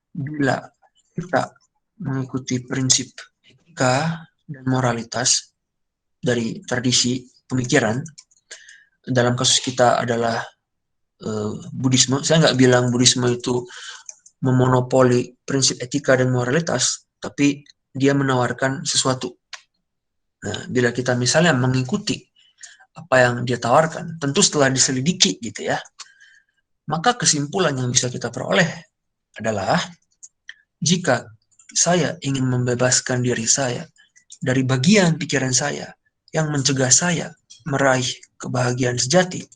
S3: bila kita mengikuti prinsip etika dan moralitas dari tradisi pemikiran, dalam kasus kita adalah Buddhisme. Saya nggak bilang Buddhisme itu memonopoli prinsip etika dan moralitas, tapi dia menawarkan sesuatu. Nah, bila kita misalnya mengikuti apa yang dia tawarkan, tentu setelah diselidiki gitu ya, maka kesimpulan yang bisa kita peroleh adalah jika saya ingin membebaskan diri saya dari bagian pikiran saya yang mencegah saya meraih kebahagiaan sejati,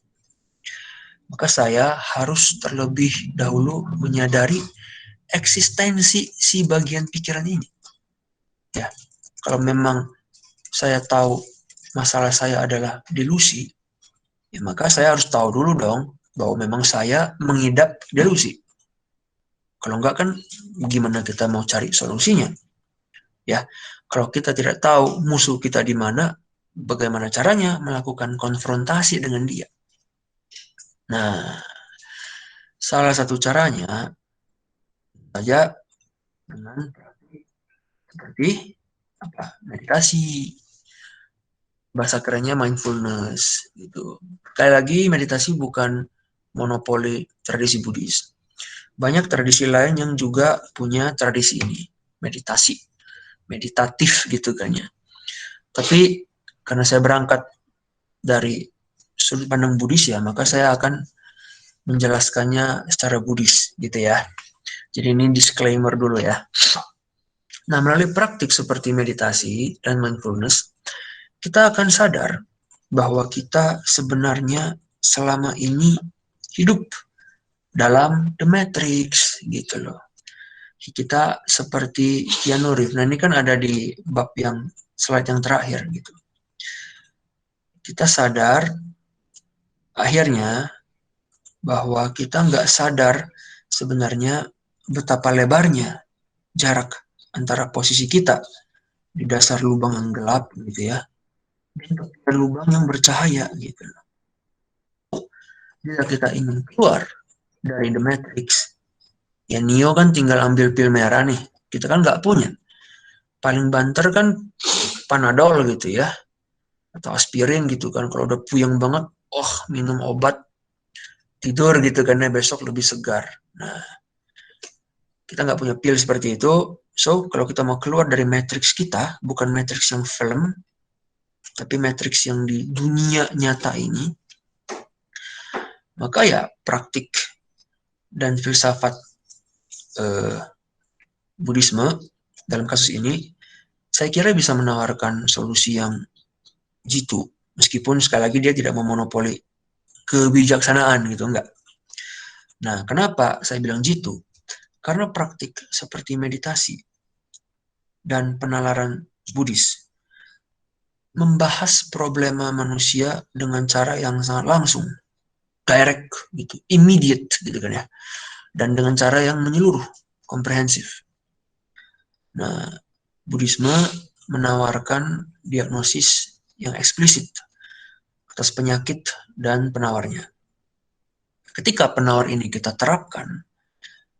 S3: maka saya harus terlebih dahulu menyadari eksistensi si bagian pikiran ini. Ya, kalau memang saya tahu masalah saya adalah delusi, ya maka saya harus tahu dulu dong bahwa memang saya mengidap delusi. Kalau enggak kan gimana kita mau cari solusinya? Ya, kalau kita tidak tahu musuh kita di mana, bagaimana caranya melakukan konfrontasi dengan dia? Nah, salah satu caranya saja dengan seperti apa? Meditasi. Bahasa kerennya mindfulness gitu. Sekali lagi meditasi bukan monopoli tradisi Buddhis. Banyak tradisi lain yang juga punya tradisi ini, meditasi, meditatif gitu kan ya. Tapi karena saya berangkat dari sudut pandang Buddhis ya, maka saya akan menjelaskannya secara Buddhis gitu ya. Jadi ini disclaimer dulu ya. Nah, melalui praktik seperti meditasi dan mindfulness, kita akan sadar bahwa kita sebenarnya selama ini hidup dalam The Matrix gitu loh. Kita seperti Keanu Reeves. Nah, ini kan ada di bab yang slide yang terakhir gitu. Kita sadar akhirnya bahwa kita nggak sadar sebenarnya betapa lebarnya jarak antara posisi kita di dasar lubang yang gelap gitu ya, dan lubang yang bercahaya gitu. Bila kita ingin keluar dari The Matrix, ya Neo kan tinggal ambil pil merah nih, kita kan nggak punya. Paling banter kan Panadol gitu ya, atau aspirin gitu kan. Kalau udah puyeng banget, minum obat, tidur gitu kan ya, besok lebih segar. Nah, kita nggak punya pil seperti itu. So, kalau kita mau keluar dari matrix kita, bukan matrix yang film, tapi matrix yang di dunia nyata ini, maka ya praktik dan filsafat Buddhisme dalam kasus ini, saya kira bisa menawarkan solusi yang jitu. Meskipun sekali lagi dia tidak memonopoli kebijaksanaan gitu, enggak. Nah, kenapa saya bilang jitu? Karena praktik seperti meditasi dan penalaran Buddhis membahas problema manusia dengan cara yang sangat langsung, direct gitu, immediate gitu kan ya, dan dengan cara yang menyeluruh, komprehensif. Nah, Buddhisme menawarkan diagnosis yang eksplisit atas penyakit dan penawarnya. Ketika penawar ini kita terapkan,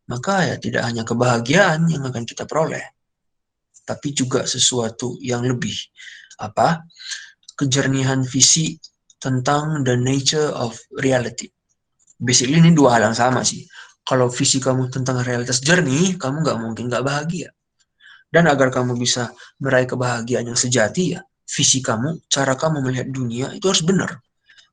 S3: maka ya tidak hanya kebahagiaan yang akan kita peroleh, tapi juga sesuatu yang lebih. Apa? Kejernihan visi tentang the nature of reality. Basically ini dua hal yang sama sih. Kalau visi kamu tentang realitas jernih, kamu nggak mungkin nggak bahagia. Dan agar kamu bisa meraih kebahagiaan yang sejati ya, visi kamu, cara kamu melihat dunia itu harus benar.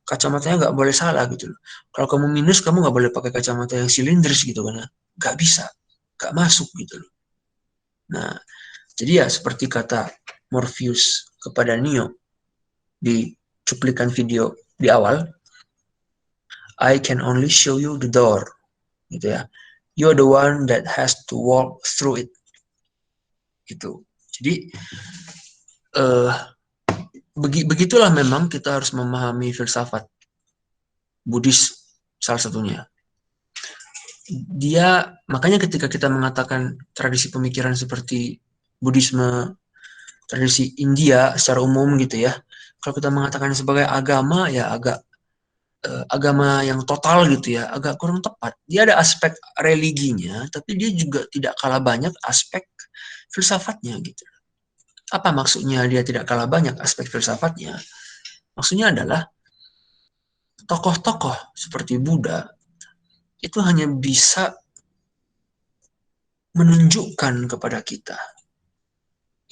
S3: Kacamatanya nggak boleh salah gitu loh. Kalau kamu minus, kamu nggak boleh pakai kacamata yang silindris gitu kan ya. Nggak bisa, nggak masuk gitu loh. Nah, Jadi ya seperti kata Morpheus kepada Neo di cuplikan video di awal, I can only show you the door, gitu ya. You're the one that has to walk through it, gitu. Jadi begitulah memang kita harus memahami filsafat Buddhis salah satunya. Dia makanya ketika kita mengatakan tradisi pemikiran seperti Buddhisme, tradisi India secara umum gitu ya. Kalau kita mengatakan sebagai agama ya agak agama yang total gitu ya, agak kurang tepat. Dia ada aspek religinya, tapi dia juga tidak kalah banyak aspek filsafatnya gitu. Apa maksudnya dia tidak kalah banyak aspek filsafatnya? Maksudnya adalah tokoh-tokoh seperti Buddha itu hanya bisa menunjukkan kepada kita,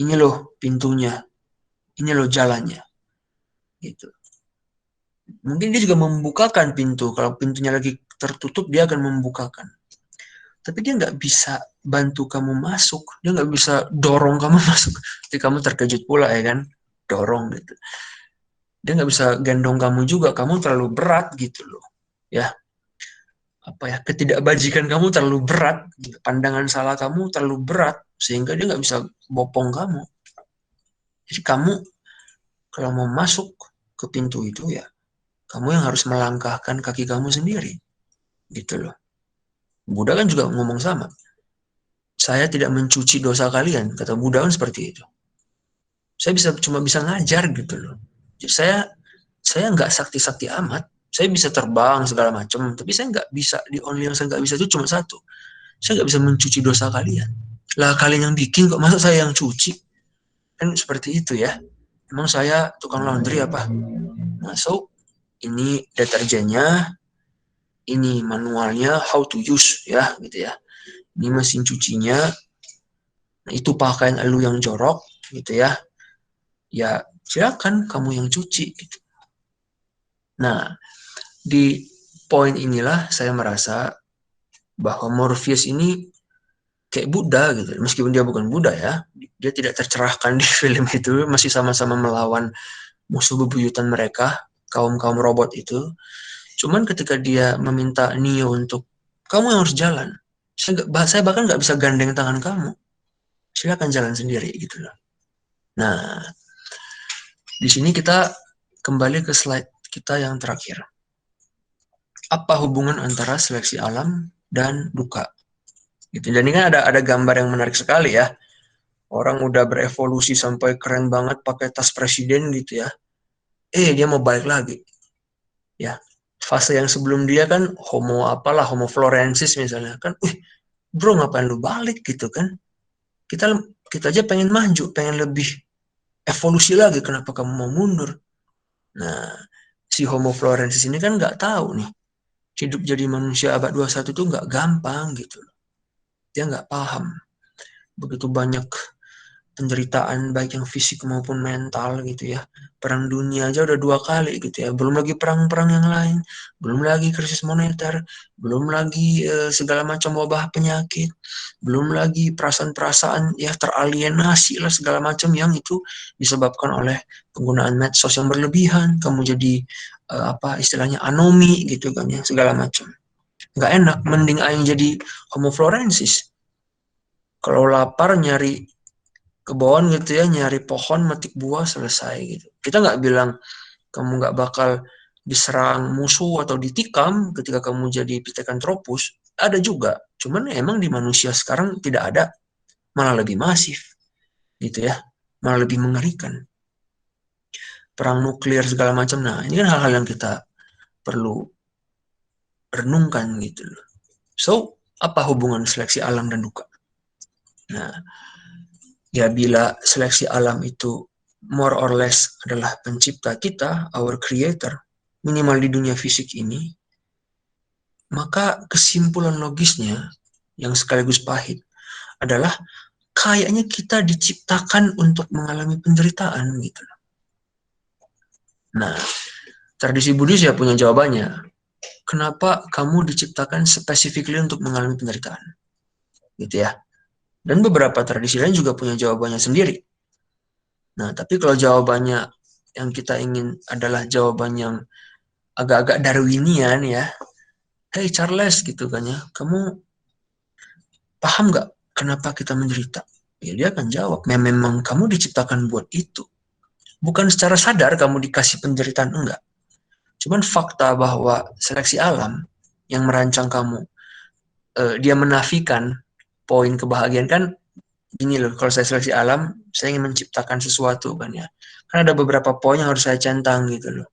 S3: ini loh pintunya, ini loh jalannya, gitu. Mungkin dia juga membukakan pintu. Kalau pintunya lagi tertutup, dia akan membukakan. Tapi dia nggak bisa bantu kamu masuk. Dia nggak bisa dorong kamu masuk. Jadi kamu terkejut pula ya kan, dorong gitu. Dia nggak bisa gendong kamu juga. Kamu terlalu berat gitu loh, ya. Apa ya, ketidakbajikan kamu terlalu berat. Pandangan salah kamu terlalu berat sehingga dia nggak bisa bopong kamu. Jadi kamu kalau mau masuk ke pintu itu ya, kamu yang harus melangkahkan kaki kamu sendiri, gitu loh. Buddha kan juga ngomong sama. Saya tidak mencuci dosa kalian, kata Buddha kan seperti itu. Saya cuma bisa ngajar gitu loh. Jadi saya nggak sakti-sakti amat. Saya bisa terbang segala macam, tapi saya nggak bisa. The only yang saya nggak bisa itu cuma satu. Saya nggak bisa mencuci dosa kalian. Lah kalian yang bikin kok, masa saya yang cuci? Kan seperti itu ya. Emang saya tukang laundry apa? Masuk, ini deterjennya, ini manualnya, how to use ya gitu ya. Ini mesin cucinya, nah, itu pakaian elu yang jorok gitu ya. Ya silakan kamu yang cuci gitu. Nah, di poin inilah saya merasa bahwa Morpheus ini kayak Buddha gitu. Meskipun dia bukan Buddha ya, dia tidak tercerahkan di film itu, masih sama-sama melawan musuh bebuyutan mereka, kaum-kaum robot itu. Cuman ketika dia meminta Neo untuk, kamu yang harus jalan. Saya bahkan nggak bisa gandeng tangan kamu. Silakan jalan sendiri gitu loh. Nah, di sini kita kembali ke slide kita yang terakhir. Apa hubungan antara seleksi alam dan duka? Gitu. Dan ini kan ada gambar yang menarik sekali ya. Orang udah berevolusi sampai keren banget pakai tas presiden gitu ya. Dia mau balik lagi. Ya. Fase yang sebelum dia kan homo florensis misalnya kan. Bro ngapain lu balik gitu kan? Kita aja pengen maju, pengen lebih evolusi lagi, kenapa kamu mau mundur? Nah, si homo florensis ini kan nggak tahu nih, hidup jadi manusia abad 21 itu nggak gampang gitu. Dia nggak paham. Begitu banyak penderitaan baik yang fisik maupun mental gitu ya. Perang dunia aja udah 2 kali gitu ya. Belum lagi perang-perang yang lain, belum lagi krisis moneter, belum lagi segala macam wabah penyakit, belum lagi perasaan-perasaan ya teralienasi lah segala macam yang itu disebabkan oleh penggunaan medsos yang berlebihan. Kamu jadi istilahnya anomi gitu kan ya, segala macam. Nggak enak, mending aing jadi homo florensis. Kalau lapar nyari kebon gitu ya, nyari pohon, metik buah, selesai gitu. Kita nggak bilang kamu nggak bakal diserang musuh atau ditikam ketika kamu jadi pithecanthropus. Ada juga, cuman emang di manusia sekarang tidak ada, malah lebih masif gitu ya, malah lebih mengerikan. Perang nuklir segala macam. Nah, ini kan hal-hal yang kita perlu renungkan gitu loh. So, apa hubungan seleksi alam dan duka? Nah, ya bila seleksi alam itu more or less adalah pencipta kita, our creator, minimal di dunia fisik ini, maka kesimpulan logisnya yang sekaligus pahit adalah kayaknya kita diciptakan untuk mengalami penderitaan gitu. Nah, tradisi Buddhis ya punya jawabannya. Kenapa kamu diciptakan specifically untuk mengalami penderitaan? Gitu ya. Dan beberapa tradisi lain juga punya jawabannya sendiri. Nah, tapi kalau jawabannya yang kita ingin adalah jawaban yang agak-agak Darwinian ya, hey Charles gitu kan ya, kamu paham nggak kenapa kita menderita? Ya dia akan jawab, memang kamu diciptakan buat itu. Bukan secara sadar kamu dikasih penderitaan, enggak. Cuman fakta bahwa seleksi alam yang merancang kamu, dia menafikan poin kebahagiaan kan gini loh, kalau saya seleksi alam, saya ingin menciptakan sesuatu kan ya. Kan ada beberapa poin yang harus saya centang gitu loh.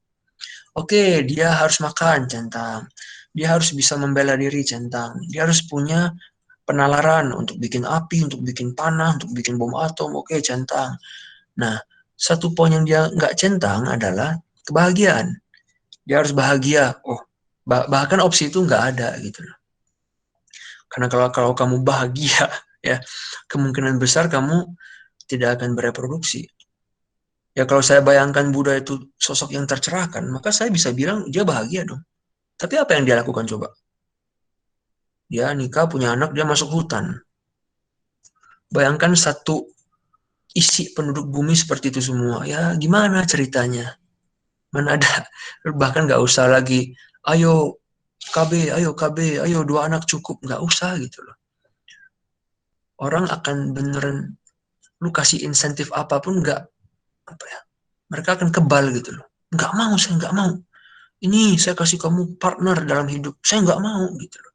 S3: Oke, dia harus makan, centang. Dia harus bisa membela diri, centang. Dia harus punya penalaran untuk bikin api, untuk bikin panah, untuk bikin bom atom, oke, centang. Nah, satu poin yang dia nggak centang adalah kebahagiaan. Dia harus bahagia. Oh, bahkan opsi itu nggak ada gitu loh. Karena kalau kamu bahagia, ya kemungkinan besar kamu tidak akan bereproduksi. Ya kalau saya bayangkan Buddha itu sosok yang tercerahkan, maka saya bisa bilang dia bahagia dong. Tapi apa yang dia lakukan coba? Dia nikah, punya anak, dia masuk hutan. Bayangkan satu isi penduduk bumi seperti itu semua. Ya gimana ceritanya? Mana ada, bahkan nggak usah lagi, ayo ayo KB, ayo 2 anak cukup. Nggak usah gitu loh. Orang akan beneran, lu kasih insentif apapun nggak, apa ya, mereka akan kebal gitu loh. Nggak mau, saya nggak mau. Ini saya kasih kamu partner dalam hidup, saya nggak mau gitu loh.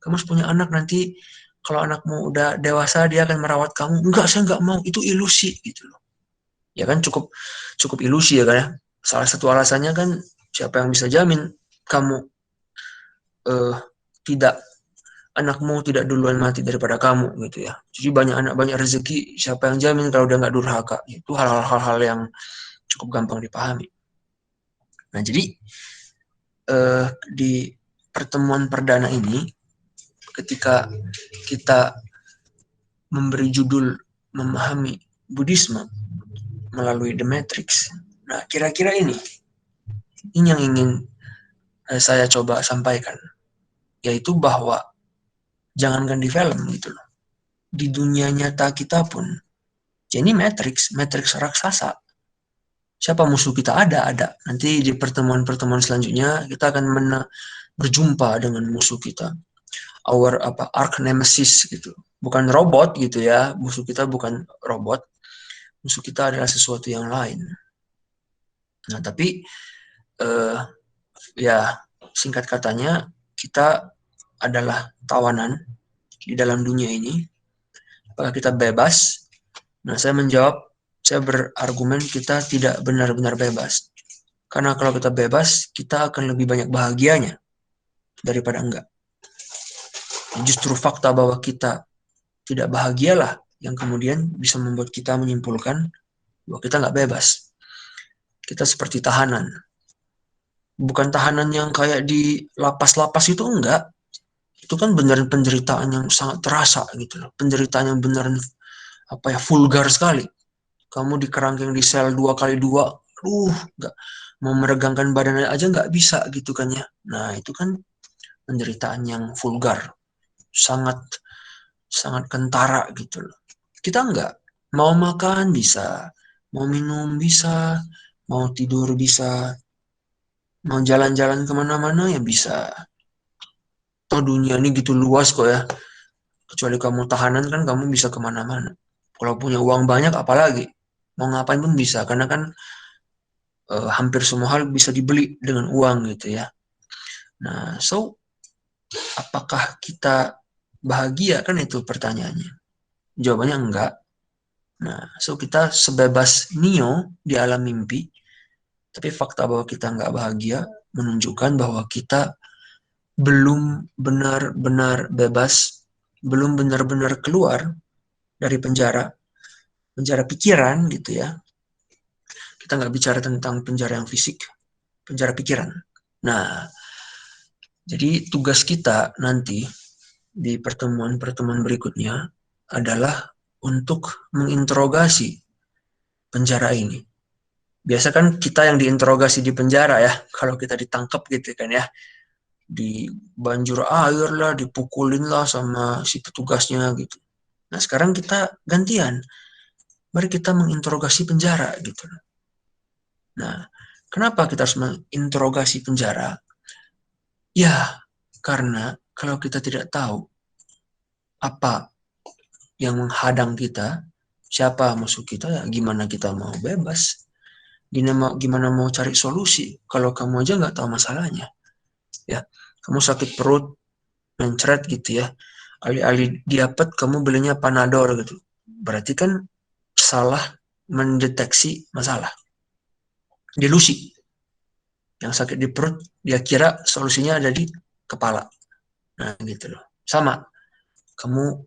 S3: Kamu harus punya anak nanti, kalau anakmu udah dewasa dia akan merawat kamu. Enggak, saya nggak mau, itu ilusi gitu loh. Ya kan cukup ilusi ya kan ya. Salah satu alasannya kan siapa yang bisa jamin kamu tidak anakmu tidak duluan mati daripada kamu gitu ya. Jadi banyak anak banyak rezeki, siapa yang jamin kalau udah nggak durhaka? Itu hal-hal yang cukup gampang dipahami. Nah jadi di pertemuan perdana ini, ketika kita memberi judul memahami Buddhisme melalui The Matrix, nah kira-kira ini yang ingin saya coba sampaikan, yaitu bahwa jangankan di film gitu loh, di dunia nyata kita pun, jadi Matrix raksasa. Siapa musuh kita? Ada. Nanti di pertemuan-pertemuan selanjutnya kita akan berjumpa dengan musuh kita. Our arch nemesis gitu. Bukan robot gitu ya. Musuh kita bukan robot. Musuh kita adalah sesuatu yang lain. Nah, tapi ya singkat katanya kita adalah tawanan di dalam dunia ini. Apakah kita bebas? Nah, saya berargumen kita tidak benar-benar bebas. Karena kalau kita bebas, kita akan lebih banyak bahagianya daripada enggak. Justru fakta bahwa kita tidak bahagialah yang kemudian bisa membuat kita menyimpulkan bahwa kita nggak bebas. Kita seperti tahanan. Bukan tahanan yang kayak di lapas-lapas itu, enggak. Itu kan beneran penderitaan yang sangat terasa gitu loh. Penderitaan yang beneran vulgar sekali. Kamu dikerangkeng di sel 2x2, nggak mau meregangkan badannya aja nggak bisa gitu kan ya. Nah itu kan penderitaan yang vulgar, sangat sangat kentara gitu loh. Kita nggak mau makan bisa, mau minum bisa, mau tidur bisa, mau jalan-jalan kemana-mana ya bisa. Toh dunia ini gitu luas kok ya. Kecuali kamu tahanan kan kamu bisa kemana-mana. Kalau punya uang banyak apalagi, mau ngapain pun bisa, karena kan hampir semua hal bisa dibeli dengan uang gitu ya. Nah, so apakah kita bahagia, kan itu pertanyaannya. Jawabannya enggak. Nah, so kita sebebas Neo di alam mimpi, tapi fakta bahwa kita enggak bahagia menunjukkan bahwa kita belum benar-benar bebas, belum benar-benar keluar dari penjara pikiran gitu ya. Kita nggak bicara tentang penjara yang fisik, penjara pikiran. Nah, jadi tugas kita nanti di pertemuan-pertemuan berikutnya adalah untuk menginterogasi penjara ini. Biasa kan kita yang diinterogasi di penjara ya, kalau kita ditangkap gitu kan ya, dibanjur air lah, dipukulin lah sama si petugasnya gitu. Nah, sekarang kita gantian. Mari kita menginterogasi penjara gitu. Nah, kenapa kita harus menginterogasi penjara? Ya, karena kalau kita tidak tahu apa yang menghadang kita, siapa musuh kita, ya gimana kita mau bebas? Gimana mau cari solusi kalau kamu aja nggak tahu masalahnya? Ya, kamu sakit perut, mencret gitu ya. Alih-alih diapet, kamu belinya Panadol gitu. Berarti kan salah mendeteksi masalah. Delusi. Yang sakit di perut, dia kira solusinya ada di kepala. Nah, gitu loh. Sama, kamu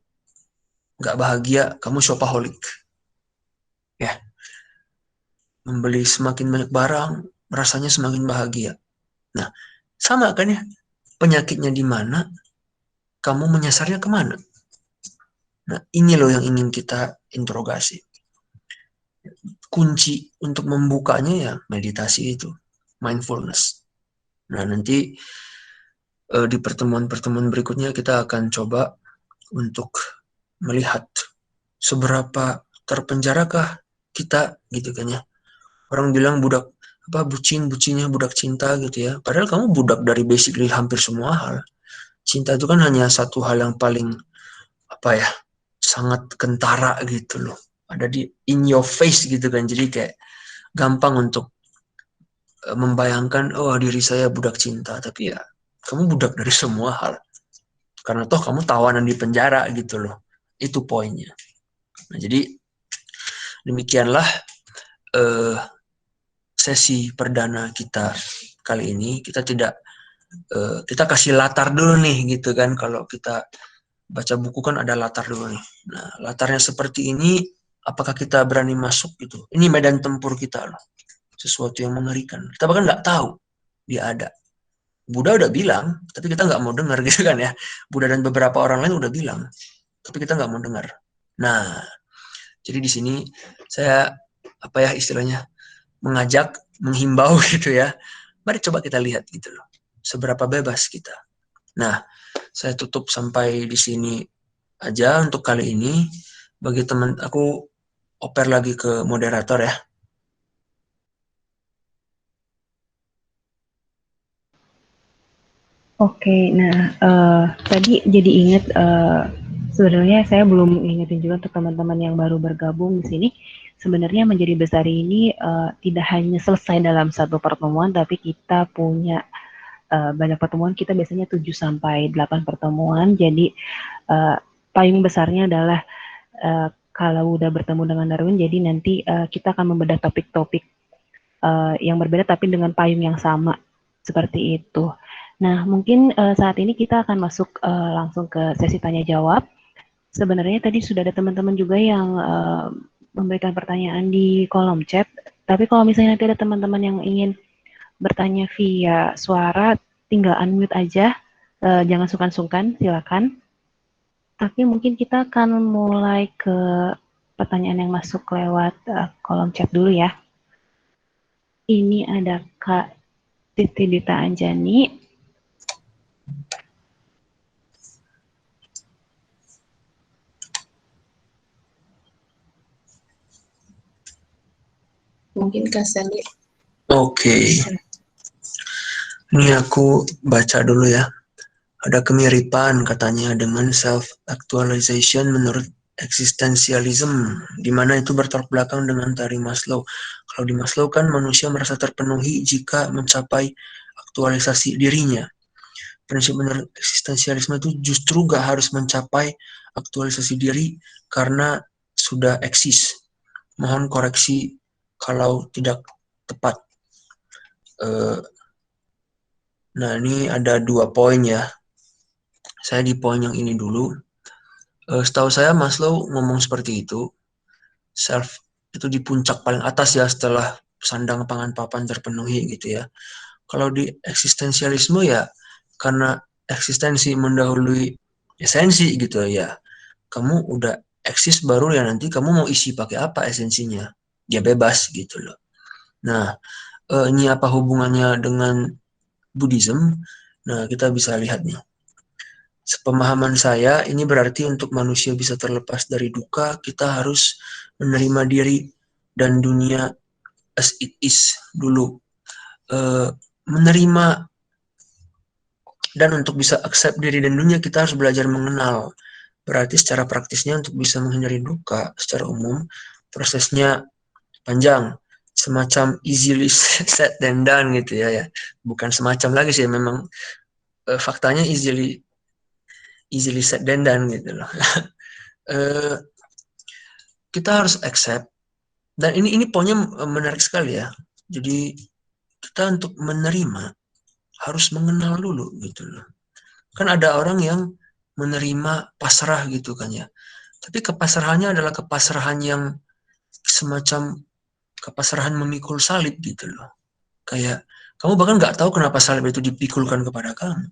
S3: nggak bahagia, kamu shopaholic. Ya, membeli semakin banyak barang, rasanya semakin bahagia. Nah, sama kan ya, penyakitnya di mana, kamu menyasarnya kemana. Nah, ini loh yang ingin kita interogasi. Kunci untuk membukanya ya meditasi itu, mindfulness. Nah, nanti di pertemuan-pertemuan berikutnya kita akan coba untuk melihat seberapa terpenjarakah kita gitu kan ya. Orang bilang budak bucinnya budak cinta gitu ya. Padahal kamu budak dari basically hampir semua hal. Cinta itu kan hanya satu hal yang paling sangat kentara gitu loh. Ada di in your face gitu kan. Jadi kayak gampang untuk membayangkan diri saya budak cinta, tapi ya kamu budak dari semua hal. Karena toh kamu tawanan di penjara gitu loh. Itu poinnya. Nah, jadi demikianlah sesi perdana kita kali ini. Kita kasih latar dulu nih gitu kan. Kalau kita baca buku kan ada latar dulu nih. Nah, latarnya seperti ini, apakah kita berani masuk gitu? Ini medan tempur kita loh. Sesuatu yang mengerikan. Kita bahkan nggak tahu dia ada. Buddha udah bilang, tapi kita nggak mau dengar gitu kan ya. Buddha dan beberapa orang lain udah bilang, tapi kita nggak mau dengar. Nah, jadi di sini saya istilahnya mengajak, menghimbau gitu ya. Mari coba kita lihat gitu loh, seberapa bebas kita. Nah, saya tutup sampai di sini aja untuk kali ini. Bagi teman, aku oper lagi ke moderator ya.
S1: Oke, nah tadi jadi ingat sebenarnya saya belum ingetin juga untuk teman-teman yang baru bergabung di sini. Sebenarnya menjadi besar ini tidak hanya selesai dalam satu pertemuan, tapi kita punya banyak pertemuan. Kita biasanya 7 sampai 8 pertemuan. Jadi payung besarnya adalah kalau udah bertemu dengan Darwin, jadi nanti kita akan membedah topik-topik yang berbeda tapi dengan payung yang sama seperti itu. Nah, mungkin saat ini kita akan masuk langsung ke sesi tanya jawab. Sebenarnya tadi sudah ada teman-teman juga yang memberikan pertanyaan di kolom chat. Tapi kalau misalnya nanti ada teman-teman yang ingin bertanya via suara, tinggal unmute aja. Jangan sungkan-sungkan, silakan. Tapi mungkin kita akan mulai ke pertanyaan yang masuk lewat kolom chat dulu ya. Ini ada Kak Titi Dita Anjani.
S2: Mungkin Kak Sally.
S3: Oke. Ini aku baca dulu ya. Ada kemiripan katanya dengan self-actualization menurut eksistensialisme, di mana itu bertolak belakang dengan teori Maslow. Kalau di Maslow kan manusia merasa terpenuhi jika mencapai aktualisasi dirinya. Prinsip menurut eksistensialisme itu justru gak harus mencapai aktualisasi diri karena sudah eksis. Mohon koreksi kalau tidak tepat. Nah, ini ada 2 poin ya. Saya di poin yang ini dulu. Setahu saya Maslow ngomong seperti itu. Self itu di puncak paling atas ya setelah sandang pangan papan terpenuhi gitu ya. Kalau di eksistensialisme ya karena eksistensi mendahului esensi gitu ya. Kamu udah eksis baru ya nanti kamu mau isi pakai apa esensinya. Ya bebas gitu loh. Nah, ini apa hubungannya dengan Buddhism? Nah, kita bisa lihat nih. Sepemahaman saya, ini berarti untuk manusia bisa terlepas dari duka, kita harus menerima diri dan dunia as it is dulu. Menerima, dan untuk bisa accept diri dan dunia, kita harus belajar mengenal. Berarti secara praktisnya untuk bisa menghindari duka secara umum, prosesnya panjang. Semacam easily said than done gitu ya. Bukan semacam lagi sih, memang faktanya easily said than done gitu loh. Kita harus accept, dan ini poinnya menarik sekali ya. Jadi kita untuk menerima harus mengenal dulu gitu loh. Kan ada orang yang menerima pasrah gitu kan ya. Tapi kepasrahannya adalah kepasrahan yang semacam kepasrahan memikul salib gitu loh. Kayak kamu bahkan nggak tahu kenapa salib itu dipikulkan kepada kamu.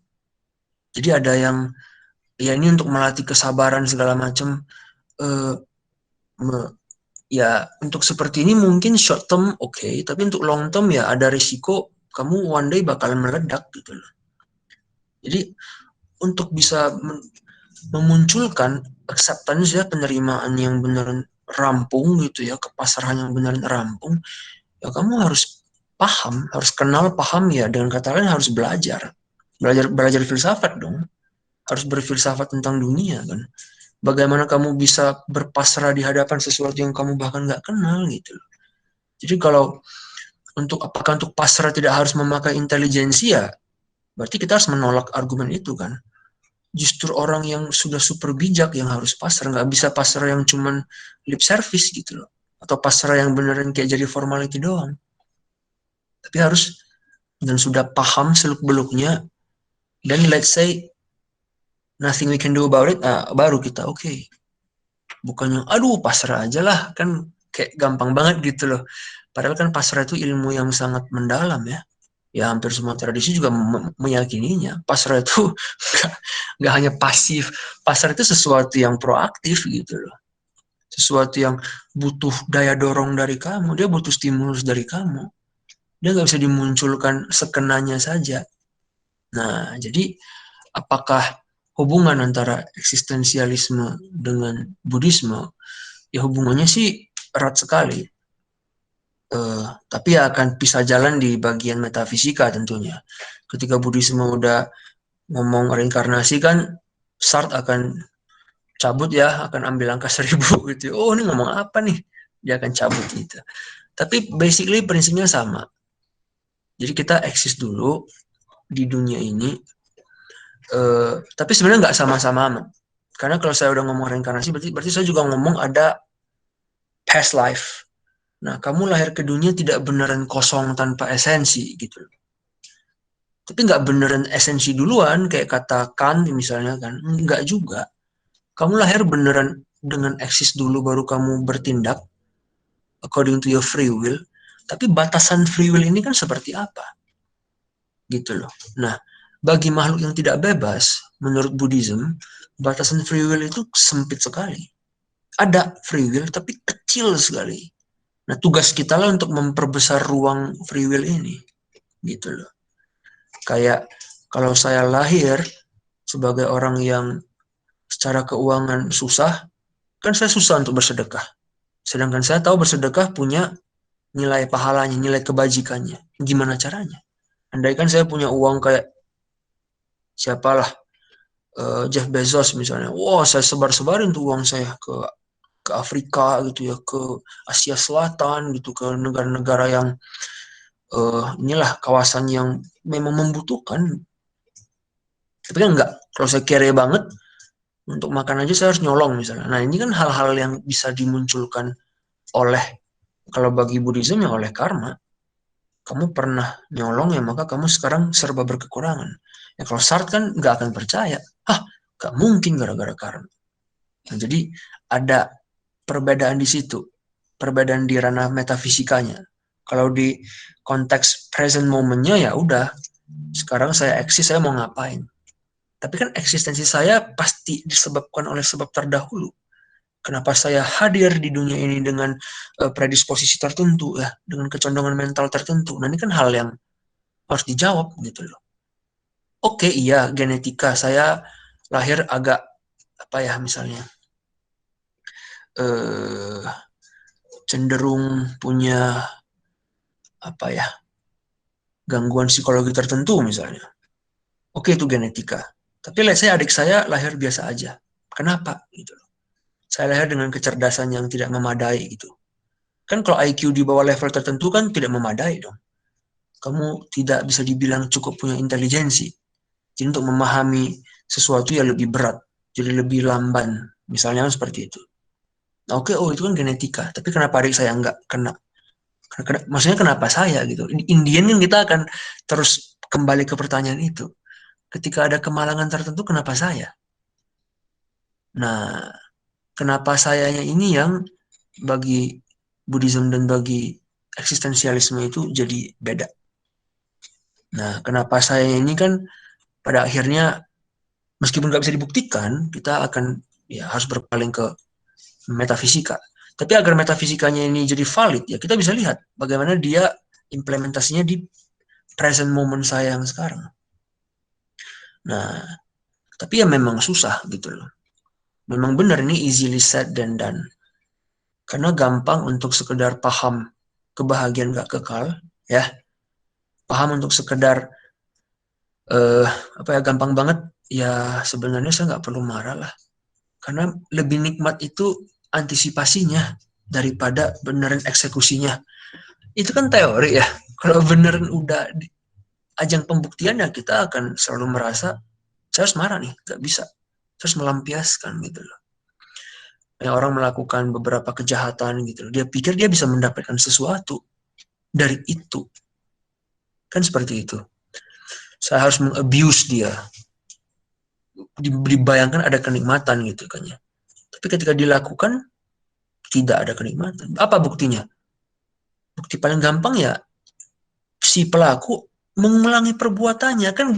S3: Jadi ada yang ya ini untuk melatih kesabaran segala macam. Ya untuk seperti ini mungkin short term oke, tapi untuk long term ya ada risiko kamu one day bakalan meledak gitu loh. Jadi untuk bisa memunculkan acceptance ya, penerimaan yang benar rampung gitu ya, kepasrahan yang benar rampung, ya kamu harus paham, harus kenal, paham ya, dengan kata lain harus belajar filsafat dong, harus berfilsafat tentang dunia kan. Bagaimana kamu bisa berpasrah di hadapan sesuatu yang kamu bahkan nggak kenal gitu. Jadi kalau apakah untuk pasrah tidak harus memakai intelijensi ya, berarti kita harus menolak argumen itu kan. Justru orang yang sudah super bijak yang harus pasrah, nggak bisa pasrah yang cuman lip service gitu loh. Atau pasrah yang beneran kayak jadi formality doang. Tapi harus dan sudah paham seluk-beluknya, dan let's say nothing we can do about it, baru kita oke. Bukannya aduh pasrah aja lah, kan kayak gampang banget gitu loh. Padahal kan pasrah itu ilmu yang sangat mendalam ya. Ya hampir semua tradisi juga meyakininya. Pasrah itu nggak hanya pasif. Pasrah itu sesuatu yang proaktif gitu loh. Sesuatu yang butuh daya dorong dari kamu. Dia butuh stimulus dari kamu. Dia nggak bisa dimunculkan sekenanya saja. Nah, jadi apakah hubungan antara eksistensialisme dengan Buddhisme? Ya hubungannya sih erat sekali. Tapi ya akan pisah jalan di bagian metafisika tentunya. Ketika Buddhisme udah ngomong reinkarnasi kan, Sartre akan cabut ya, akan ambil angka 1000 gitu. Oh ini ngomong apa nih? Dia akan cabut gitu. Tapi basically prinsipnya sama. Jadi kita eksis dulu di dunia ini, tapi sebenarnya nggak sama-sama. Karena kalau saya udah ngomong reinkarnasi, berarti saya juga ngomong ada past life. Nah, kamu lahir ke dunia tidak beneran kosong tanpa esensi gitu. Tapi nggak beneran esensi duluan, kayak kata Kant misalnya kan. Nggak juga. Kamu lahir beneran dengan eksis dulu baru kamu bertindak according to your free will. Tapi batasan free will ini kan seperti apa? Gitu loh. Nah, bagi makhluk yang tidak bebas, menurut Buddhism, batasan free will itu sempit sekali. Ada free will, tapi kecil sekali. Nah, tugas kita lah untuk memperbesar ruang free will ini. Gitu loh. Kayak kalau saya lahir sebagai orang yang secara keuangan susah, kan saya susah untuk bersedekah. Sedangkan saya tahu bersedekah punya nilai pahalanya, nilai kebajikannya. Gimana caranya? Andaikan saya punya uang kayak siapalah, Jeff Bezos misalnya. Wah, saya sebar-sebarin tuh uang saya ke Afrika gitu ya, ke Asia Selatan gitu, ke negara-negara yang inilah kawasan yang memang membutuhkan. Tapi kan enggak, kalau saya kere banget untuk makan aja saya harus nyolong misalnya. Nah ini kan hal-hal yang bisa dimunculkan oleh, kalau bagi Buddhism ya oleh karma. Kamu pernah nyolong ya maka kamu sekarang serba berkekurangan. Ya kalau Sartre kan nggak akan percaya. Nggak mungkin gara-gara karma. Nah, jadi ada perbedaan di situ. Perbedaan di ranah metafisikanya. Kalau di konteks present momennya ya udah. Sekarang saya eksis, saya mau ngapain. Tapi kan eksistensi saya pasti disebabkan oleh sebab terdahulu. Kenapa saya hadir di dunia ini dengan predisposisi tertentu ya, dengan kecondongan mental tertentu. Nah ini kan hal yang harus dijawab gitu loh. Oke, iya genetika saya lahir agak apa ya misalnya cenderung punya apa ya gangguan psikologi tertentu misalnya. Oke, itu genetika. Tapi let's say adik saya lahir biasa aja. Kenapa? Gitu. Saya lahir dengan kecerdasan yang tidak memadai gitu. Kan kalau IQ di bawah level tertentu kan tidak memadai dong. Kamu tidak bisa dibilang cukup punya intelijensi. Jadi untuk memahami sesuatu yang lebih berat, jadi lebih lamban. Misalnya seperti itu. Nah, oke, oh itu kan genetika. Tapi kenapa adik saya nggak kena? Maksudnya kenapa saya gitu? Indian kan kita akan terus kembali ke pertanyaan itu. Ketika ada kemalangan tertentu, kenapa saya? Nah, kenapa sayanya ini yang bagi Buddhism dan bagi eksistensialisme itu jadi beda. Nah, kenapa saya ini kan pada akhirnya meskipun nggak bisa dibuktikan, kita akan ya harus berpaling ke metafisika. Tapi agar metafisikanya ini jadi valid, ya kita bisa lihat bagaimana dia implementasinya di present moment saya yang sekarang. Nah, tapi ya memang susah gitu loh. Memang benar ini easily said than done. Karena gampang untuk sekedar paham kebahagiaan gak kekal, ya. Paham untuk sekedar apa ya gampang banget ya sebenarnya saya nggak perlu marah lah. Karena lebih nikmat itu antisipasinya daripada beneran eksekusinya. Itu kan teori ya. Kalau beneran udah di ajang pembuktian ya kita akan selalu merasa saya harus marah nih, nggak bisa. Terus melampiaskan gitu loh. Yang orang melakukan beberapa kejahatan gitu loh. Dia pikir dia bisa mendapatkan sesuatu dari itu. Kan seperti itu. Saya harus mengabuse dia. Dibayangkan ada kenikmatan gitu kan ya. Tapi ketika dilakukan tidak ada kenikmatan. Apa buktinya? Bukti paling gampang ya si pelaku mengulangi perbuatannya kan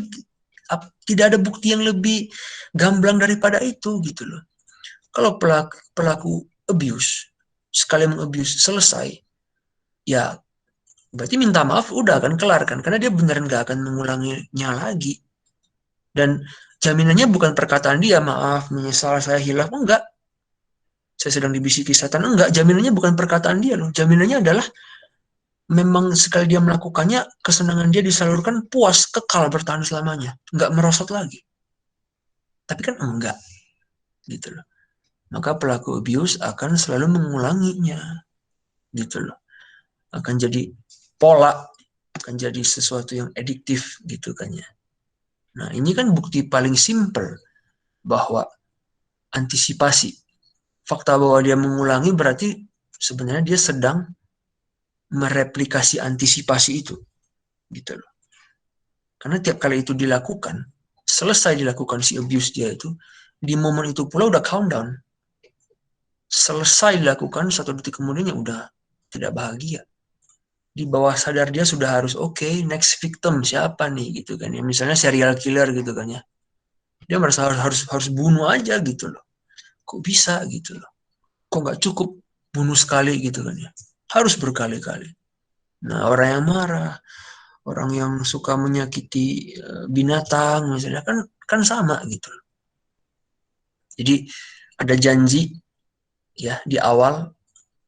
S3: tidak ada bukti yang lebih gamblang daripada itu gitu loh. Kalau pelaku abuse sekali mengabuse selesai ya berarti minta maaf udah kan kelar kan karena dia beneran gak akan mengulanginya lagi dan jaminannya bukan perkataan dia maaf menyesal saya hilaf enggak saya sedang dibisiki setan enggak jaminannya bukan perkataan dia loh jaminannya adalah memang sekali dia melakukannya, kesenangan dia disalurkan puas, kekal bertahan selamanya. Nggak merosot lagi. Tapi kan enggak. Gitu loh. Maka pelaku abuse akan selalu mengulanginya. Gitu loh. Akan jadi pola, akan jadi sesuatu yang adiktif gitu kan ya. Nah ini kan bukti paling simple bahwa antisipasi. Fakta bahwa dia mengulangi berarti sebenarnya dia sedang mereplikasi antisipasi itu gitu loh. Karena tiap kali itu dilakukan, selesai dilakukan si abuse dia itu, di momen itu pula udah countdown. Selesai dilakukan, 1 detik kemudian ya udah tidak bahagia. Di bawah sadar dia sudah harus okay, next victim siapa nih gitu kan ya. Misalnya serial killer gitu kan ya. Dia merasa harus bunuh aja gitu loh. Kok bisa gitu loh. Kok nggak cukup bunuh sekali gitu kan ya. Harus berkali-kali. Nah orang yang marah, orang yang suka menyakiti binatang misalnya kan sama gitu. Jadi ada janji ya di awal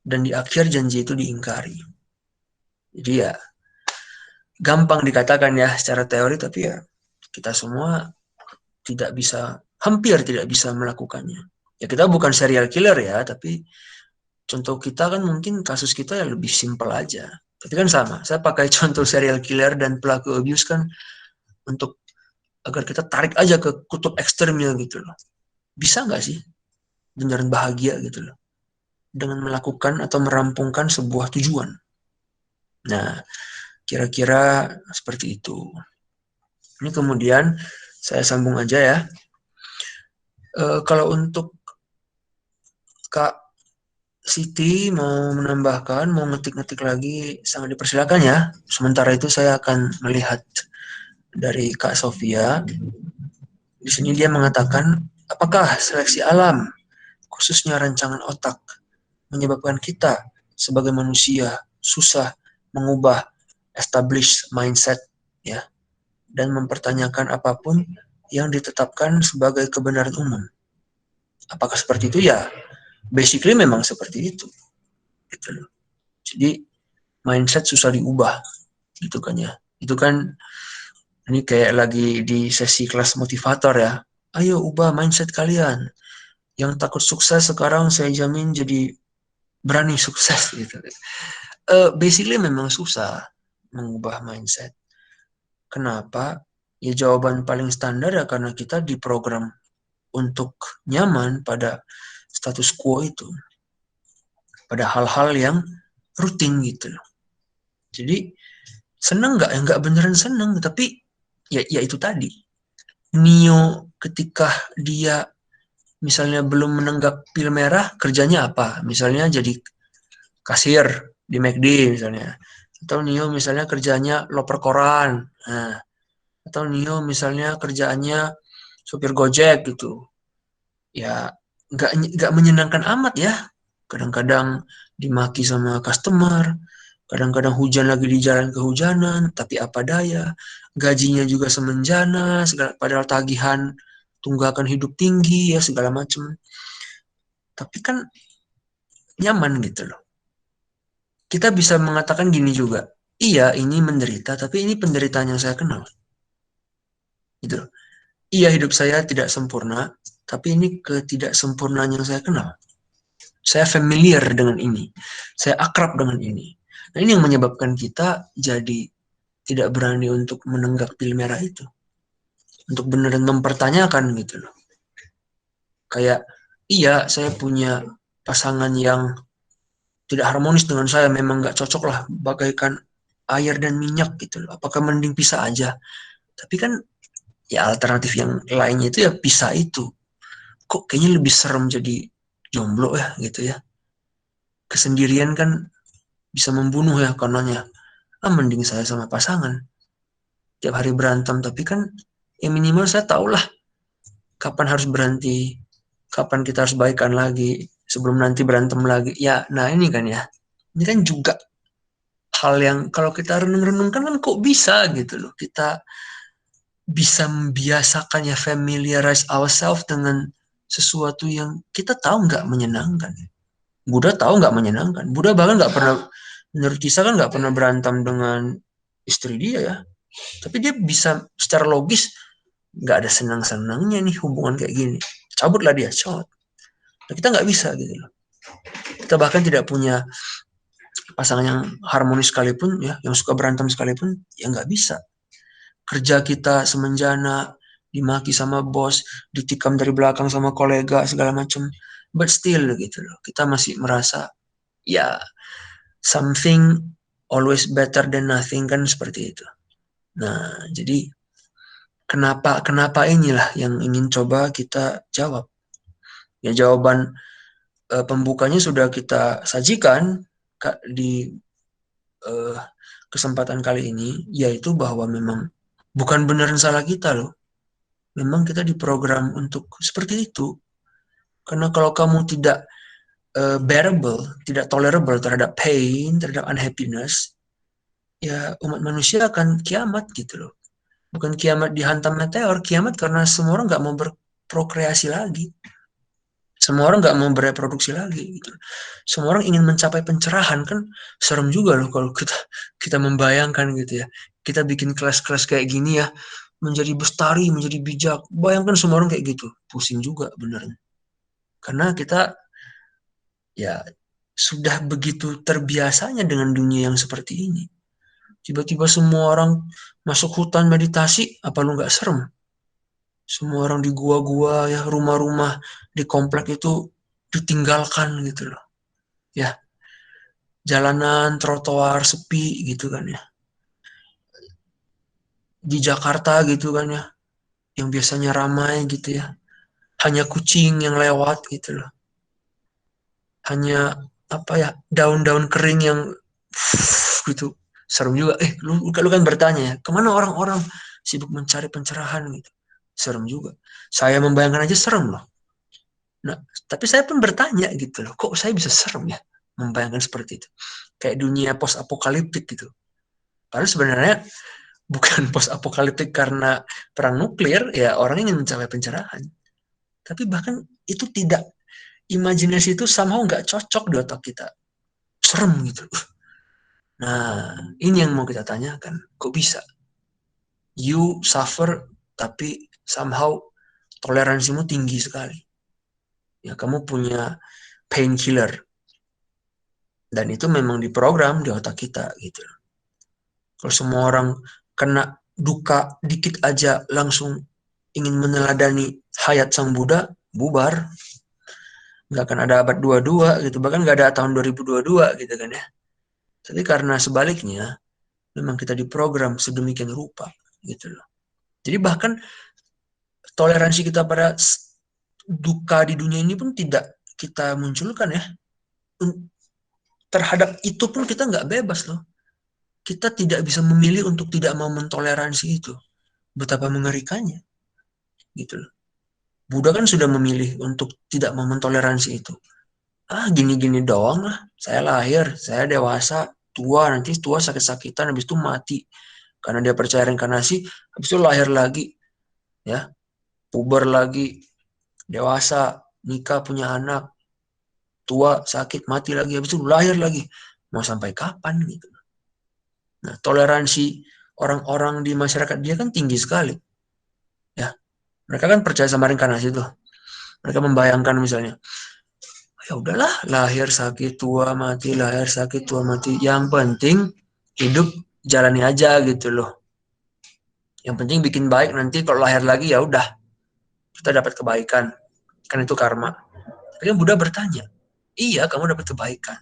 S3: dan di akhir janji itu diingkari. Jadi ya gampang dikatakan ya secara teori tapi ya kita semua hampir tidak bisa melakukannya. Ya kita bukan serial killer ya, tapi contoh kita kan mungkin kasus kita ya lebih simpel aja. Tapi kan sama, saya pakai contoh serial killer dan pelaku abuse kan untuk agar kita tarik aja ke kutub ekstremnya gitu loh. Bisa nggak sih beneran bahagia gitu loh dengan melakukan atau merampungkan sebuah tujuan? Nah, kira-kira seperti itu. Ini kemudian saya sambung aja ya. Kalau untuk Kak Siti mau menambahkan, mau ngetik-ngetik lagi, sangat dipersilakan ya. Sementara itu saya akan melihat dari Kak Sofia. Di sini dia mengatakan, apakah seleksi alam, khususnya rancangan otak, menyebabkan kita sebagai manusia susah mengubah established mindset ya dan mempertanyakan apapun yang ditetapkan sebagai kebenaran umum. Apakah seperti itu? Ya, basically memang seperti itu. Gitu loh. Jadi mindset susah diubah, gitu kan ya. Itu kan ini kayak lagi di sesi kelas motivator ya. Ayo ubah mindset kalian. Yang takut sukses sekarang saya jamin jadi berani sukses gitu. Basically memang susah mengubah mindset. Kenapa? Ya jawaban paling standar ya karena kita diprogram untuk nyaman pada status quo itu. Pada hal-hal yang rutin gitu loh. Jadi seneng nggak? Ya nggak beneran seneng, tapi ya itu tadi. Neo ketika dia misalnya belum menenggak pil merah, kerjanya apa? Misalnya jadi kasir di McD misalnya. Atau Neo misalnya kerjanya loper koran. Nah, atau Neo misalnya kerjaannya supir Gojek gitu. Ya nggak menyenangkan amat ya. Kadang-kadang dimaki sama customer, kadang-kadang hujan lagi di jalan kehujanan, tapi apa daya, gajinya juga semenjana, padahal tagihan tunggakan hidup tinggi ya segala macam. Tapi kan nyaman gitu loh. Kita bisa mengatakan gini juga, iya ini menderita, tapi ini penderitaan yang saya kenal. Gitu loh. Iya hidup saya tidak sempurna, tapi ini ketidaksempurnaan yang saya kenal. Saya familiar dengan ini. Saya akrab dengan ini. Nah ini yang menyebabkan kita jadi tidak berani untuk menenggak pil merah itu. Untuk beneran mempertanyakan gitu loh. Kayak, iya saya punya pasangan yang tidak harmonis dengan saya. Memang gak cocok lah. Bagaikan air dan minyak gitu loh. Apakah mending pisah aja? Tapi kan ya alternatif yang lainnya itu ya pisah itu. Kok kayaknya lebih serem jadi jomblo ya gitu ya. Kesendirian kan bisa membunuh ya kononnya. Mending saya sama pasangan. Tiap hari berantem, tapi kan ya minimal saya tahulah kapan harus berhenti, kapan kita harus baikan lagi, sebelum nanti berantem lagi. Ya, nah ini kan ya. Ini kan juga hal yang kalau kita renung-renungkan kan kok bisa gitu loh. Kita bisa membiasakan ya familiarize ourselves dengan sesuatu yang kita tahu nggak menyenangkan. Buddha tahu nggak menyenangkan. Buddha bahkan nggak pernah, menurut kisah kan nggak pernah berantem dengan istri dia ya. Tapi dia bisa secara logis nggak ada senang-senangnya nih hubungan kayak gini. Cabutlah dia, cabut. Nah, kita nggak bisa gitu loh. Kita bahkan tidak punya pasangan yang harmonis sekalipun ya, yang suka berantem sekalipun ya nggak bisa. Kerja kita semenjana, dimaki sama bos, ditikam dari belakang sama kolega segala macam, but still gitu loh. Kita masih merasa ya something always better than nothing kan seperti itu. Nah, jadi kenapa inilah yang ingin coba kita jawab. Ya jawaban pembukanya sudah kita sajikan di kesempatan kali ini, yaitu bahwa memang bukan beneran salah kita loh. Memang kita diprogram untuk seperti itu. Karena kalau kamu tidak bearable, tidak tolerable terhadap pain, terhadap unhappiness, ya umat manusia akan kiamat gitu loh. Bukan kiamat dihantam meteor, kiamat karena semua orang nggak mau berprokreasi lagi. Semua orang nggak mau bereproduksi lagi gitu. Semua orang ingin mencapai pencerahan kan, serem juga loh kalau kita membayangkan gitu ya. Kita bikin kelas-kelas kayak gini ya, menjadi bestari, menjadi bijak. Bayangkan semua orang kayak gitu, pusing juga beneran. Karena kita ya sudah begitu terbiasanya dengan dunia yang seperti ini. Tiba-tiba semua orang masuk hutan meditasi, apa lu nggak serem? Semua orang di gua-gua ya, rumah-rumah di komplek itu ditinggalkan gitu loh. Ya, jalanan, trotoar sepi gitu kan ya. Di Jakarta gitu kan ya, yang biasanya ramai gitu ya. Hanya kucing yang lewat gitu loh. Hanya apa ya, daun-daun kering yang gitu. Serem juga. Lu kan bertanya ya, kemana orang-orang sibuk mencari pencerahan gitu. Serem juga. Saya membayangkan aja serem loh. Nah, tapi saya pun bertanya gitu loh, kok saya bisa serem ya membayangkan seperti itu. Kayak dunia post apokaliptik gitu. Padahal sebenarnya bukan post apokaliptik karena perang nuklir, ya orang ingin mencapai pencerahan. Tapi bahkan itu tidak, imajinasi itu somehow nggak cocok di otak kita. Serem gitu. Nah, ini yang mau kita tanyakan. Kok bisa? You suffer, tapi somehow toleransimu tinggi sekali. Ya, kamu punya painkiller. Dan itu memang diprogram di otak kita gitu. Kalau semua orang kena duka dikit aja langsung ingin meneladani hayat Sang Buddha, bubar. Nggak akan ada abad 22 gitu, bahkan nggak ada tahun 2022 gitu kan ya. Tapi karena sebaliknya, memang kita diprogram sedemikian rupa gitu loh. Jadi bahkan toleransi kita pada duka di dunia ini pun tidak kita munculkan ya. Terhadap itu pun kita nggak bebas loh. Kita tidak bisa memilih untuk tidak mau mentoleransi itu. Betapa mengerikannya gitu loh. Buddha kan sudah memilih untuk tidak mau mentoleransi itu. Gini-gini doang lah. Saya lahir, saya dewasa, tua, nanti tua sakit-sakitan, habis itu mati. Karena dia percaya reinkarnasi, habis itu lahir lagi. Ya, puber lagi, dewasa, nikah, punya anak, tua, sakit, mati lagi, habis itu lahir lagi. Mau sampai kapan gitu. Nah, toleransi orang-orang di masyarakat dia kan tinggi sekali. Ya, mereka kan percaya sama reinkarnasi tuh. Mereka membayangkan misalnya, ya udahlah, lahir sakit tua mati, lahir sakit tua mati. Yang penting hidup jalani aja gitu loh. Yang penting bikin baik, nanti kalau lahir lagi ya udah kita dapat kebaikan. Kan itu karma. Tapi kan Buddha bertanya, iya kamu dapat kebaikan,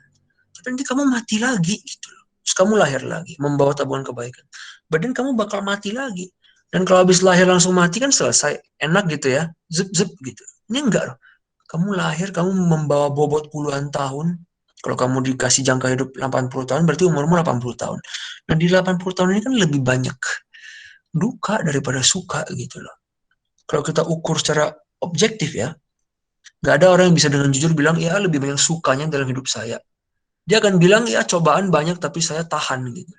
S3: tapi nanti kamu mati lagi gitu loh. Terus kamu lahir lagi membawa tabungan kebaikan. Badan kamu bakal mati lagi. Dan kalau habis lahir langsung mati kan selesai, enak gitu ya, zep zep gitu. Ini enggak loh. Kamu lahir, kamu membawa bobot puluhan tahun. Kalau kamu dikasih jangka hidup 80 tahun, berarti umurmu 80 tahun. Nah, di 80 tahun ini kan lebih banyak duka daripada suka gitu loh. Kalau kita ukur secara objektif ya, nggak ada orang yang bisa dengan jujur bilang, ya lebih banyak sukanya dalam hidup saya. Dia akan bilang, ya cobaan banyak tapi saya tahan gitu.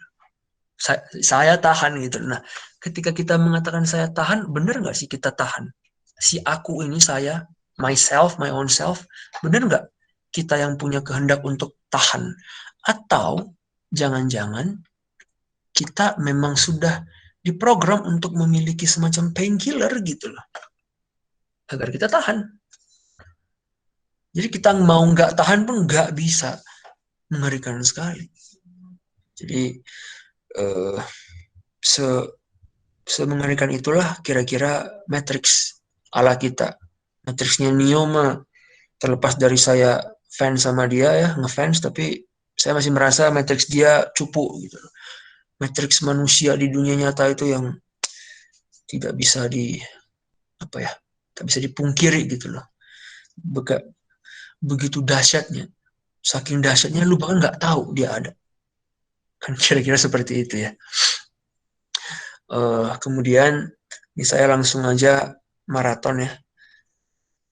S3: Saya tahan gitu. Nah, ketika kita mengatakan saya tahan, benar nggak sih kita tahan? Si aku ini saya, myself, my own self, benar nggak kita yang punya kehendak untuk tahan? Atau jangan-jangan kita memang sudah diprogram untuk memiliki semacam painkiller gitu loh, agar kita tahan. Jadi kita mau nggak tahan pun nggak bisa. Mengerikan sekali. Jadi semengerikan itulah kira-kira Matrix ala kita. Matrixnya Neo mah, terlepas dari saya fans sama dia ya, ngefans, tapi saya masih merasa Matrix dia cupu gitu. Matrix manusia di dunia nyata itu yang tidak bisa tak bisa dipungkiri gitu loh. Begitu dahsyatnya, saking dahsyatnya lu bahkan nggak tahu dia ada. Kan kira-kira seperti itu ya. Kemudian ini saya langsung aja maraton ya.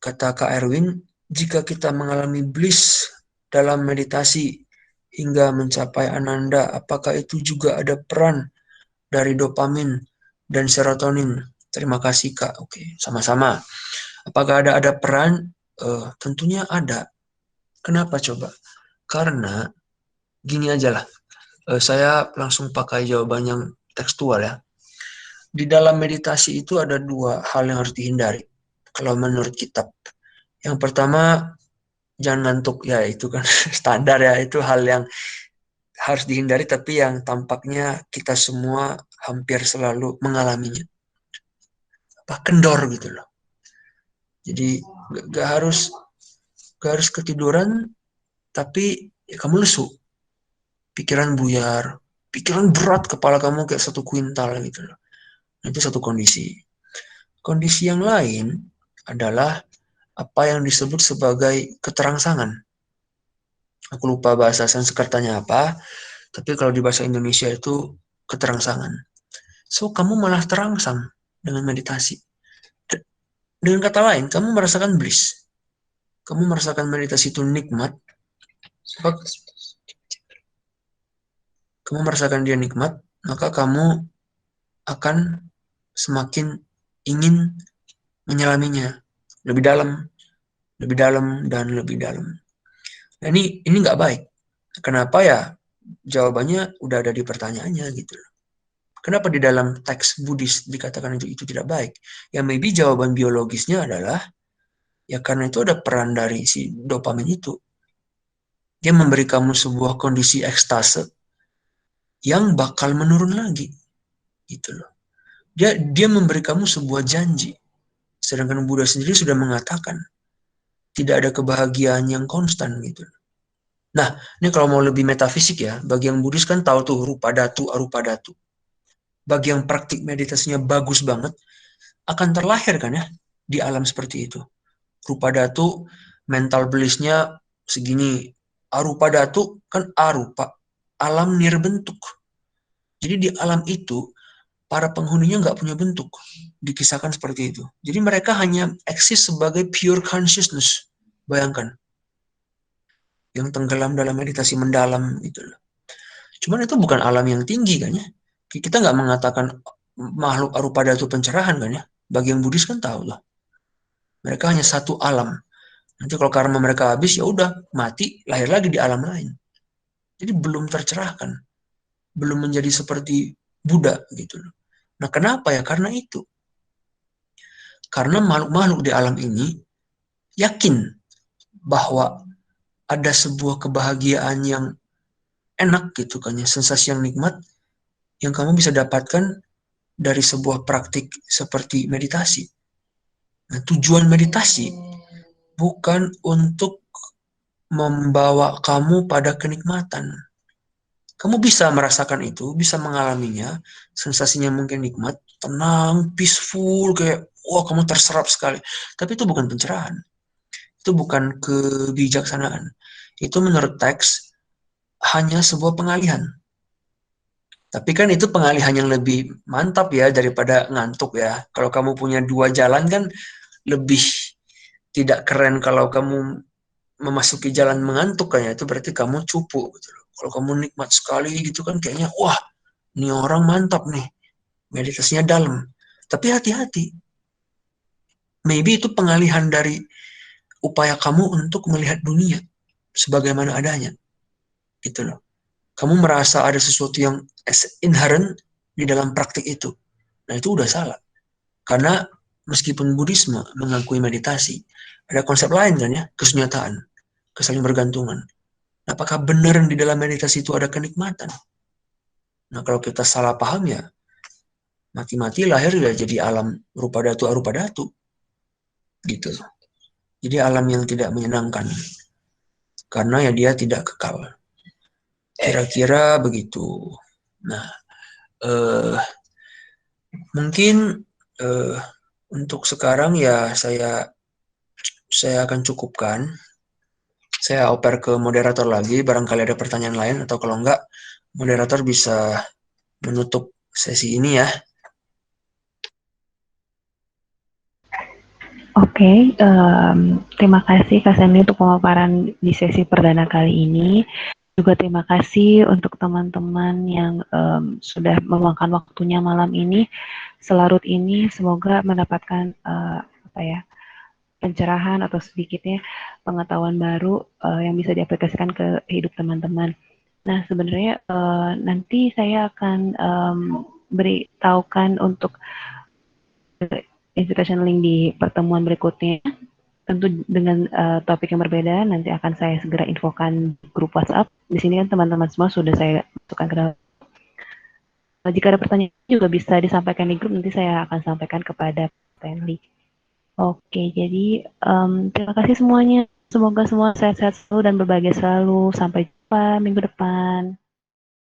S3: Kata Kak Erwin, jika kita mengalami bliss dalam meditasi hingga mencapai ananda, apakah itu juga ada peran dari dopamin dan serotonin? Terima kasih Kak. Oke, sama-sama. Apakah ada peran? Tentunya ada. Kenapa coba? Karena gini aja lah. Saya langsung pakai jawaban yang tekstual ya. Di dalam meditasi itu ada dua hal yang harus dihindari. Kalau menurut kitab. Yang pertama, jangan ngantuk. Ya itu kan standar ya. Itu hal yang harus dihindari tapi yang tampaknya kita semua hampir selalu mengalaminya. Kendor gitu loh. Jadi gak harus ketiduran tapi ya kamu lesu. Pikiran buyar. Pikiran berat, kepala kamu kayak 1 kuintal gitu loh. Itu satu kondisi. Kondisi yang lain adalah apa yang disebut sebagai keterangsangan. Aku lupa bahasa Sanskertanya apa, tapi kalau di bahasa Indonesia itu keterangsangan. So, kamu malah terangsang dengan meditasi. Dengan kata lain, kamu merasakan bliss. Kamu merasakan meditasi itu nikmat. Kamu merasakan dia nikmat, maka kamu akan semakin ingin menyelaminya lebih dalam, dan lebih dalam. Nah, ini nggak baik. Kenapa ya? Jawabannya udah ada di pertanyaannya gitu. Kenapa di dalam teks Buddhis dikatakan itu tidak baik? Ya maybe jawaban biologisnya adalah ya karena itu ada peran dari si dopamin itu. Dia memberi kamu sebuah kondisi ekstase yang bakal menurun lagi gitu loh. Dia memberi kamu sebuah janji. Sedangkan Buddha sendiri sudah mengatakan tidak ada kebahagiaan yang konstan gitu. Nah, ini kalau mau lebih metafisik ya, bagi yang Buddhis kan tahu tuh rupa datu, arupa datu. Bagi yang praktik meditasinya bagus banget, akan terlahir kan ya di alam seperti itu. Rupa datu, mental bliss-nya segini. Arupa datu kan arupa, alam nirbentuk. Jadi di alam itu, para penghuninya nggak punya bentuk. Dikisahkan seperti itu. Jadi mereka hanya eksis sebagai pure consciousness. Bayangkan. Yang tenggelam dalam meditasi mendalam gitu loh. Cuman itu bukan alam yang tinggi kan ya. Kita nggak mengatakan makhluk arupa datu pencerahan kan ya. Bagi yang Buddhis kan tahu lah. Mereka hanya satu alam. Nanti kalau karma mereka habis ya udah mati, lahir lagi di alam lain. Jadi belum tercerahkan. Belum menjadi seperti Buddha gitu loh. Nah, kenapa ya? Karena itu. Karena makhluk-makhluk di alam ini yakin bahwa ada sebuah kebahagiaan yang enak gitu kan ya, sensasi yang nikmat yang kamu bisa dapatkan dari sebuah praktik seperti meditasi. Nah, tujuan meditasi bukan untuk membawa kamu pada kenikmatan. Kamu bisa merasakan itu, bisa mengalaminya, sensasinya mungkin nikmat, tenang, peaceful, kayak wah kamu terserap sekali. Tapi itu bukan pencerahan. Itu bukan kebijaksanaan. Itu menurut teks hanya sebuah pengalihan. Tapi kan itu pengalihan yang lebih mantap ya daripada ngantuk ya. Kalau kamu punya dua jalan kan lebih tidak keren kalau kamu memasuki jalan mengantuk kan ya. Itu berarti kamu cupu gitu loh. Kalau kamu nikmat sekali gitu kan kayaknya wah ini orang mantap nih. Meditasinya dalam. Tapi hati-hati. Maybe itu pengalihan dari upaya kamu untuk melihat dunia sebagaimana adanya. Gitu loh. Kamu merasa ada sesuatu yang inherent di dalam praktik itu. Nah, itu udah salah. Karena meskipun Buddhisme mengakui meditasi, ada konsep lain kan ya, kesunyataan, kesaling bergantungan. Apakah benar di dalam meditasi itu ada kenikmatan? Nah, kalau kita salah paham ya, mati-mati lahir ya jadi alam rupa datu arupa datu. Gitu. Jadi alam yang tidak menyenangkan. Karena ya dia tidak kekal. Kira-kira begitu. Nah, mungkin untuk sekarang ya saya akan cukupkan. Saya oper ke moderator lagi, barangkali ada pertanyaan lain, atau kalau enggak, moderator bisa menutup sesi ini ya.
S1: Oke, terima kasih Kak Sandy untuk pemaparan di sesi perdana kali ini. Juga terima kasih untuk teman-teman yang sudah meluangkan waktunya malam ini, selarut ini. Semoga mendapatkan pencerahan atau sedikitnya pengetahuan baru yang bisa diaplikasikan ke hidup teman-teman. Nah, sebenarnya nanti saya akan beritahukan untuk invitation link di pertemuan berikutnya, tentu dengan topik yang berbeda. Nanti akan saya segera infokan di grup WhatsApp. Di sini kan teman-teman semua sudah saya masukkan ke dalam. Jika ada pertanyaan juga bisa disampaikan di grup, nanti saya akan sampaikan kepada Stanley. Oke, jadi terima kasih semuanya. Semoga semua sehat-sehat selalu dan berbahagia selalu. Sampai jumpa minggu depan.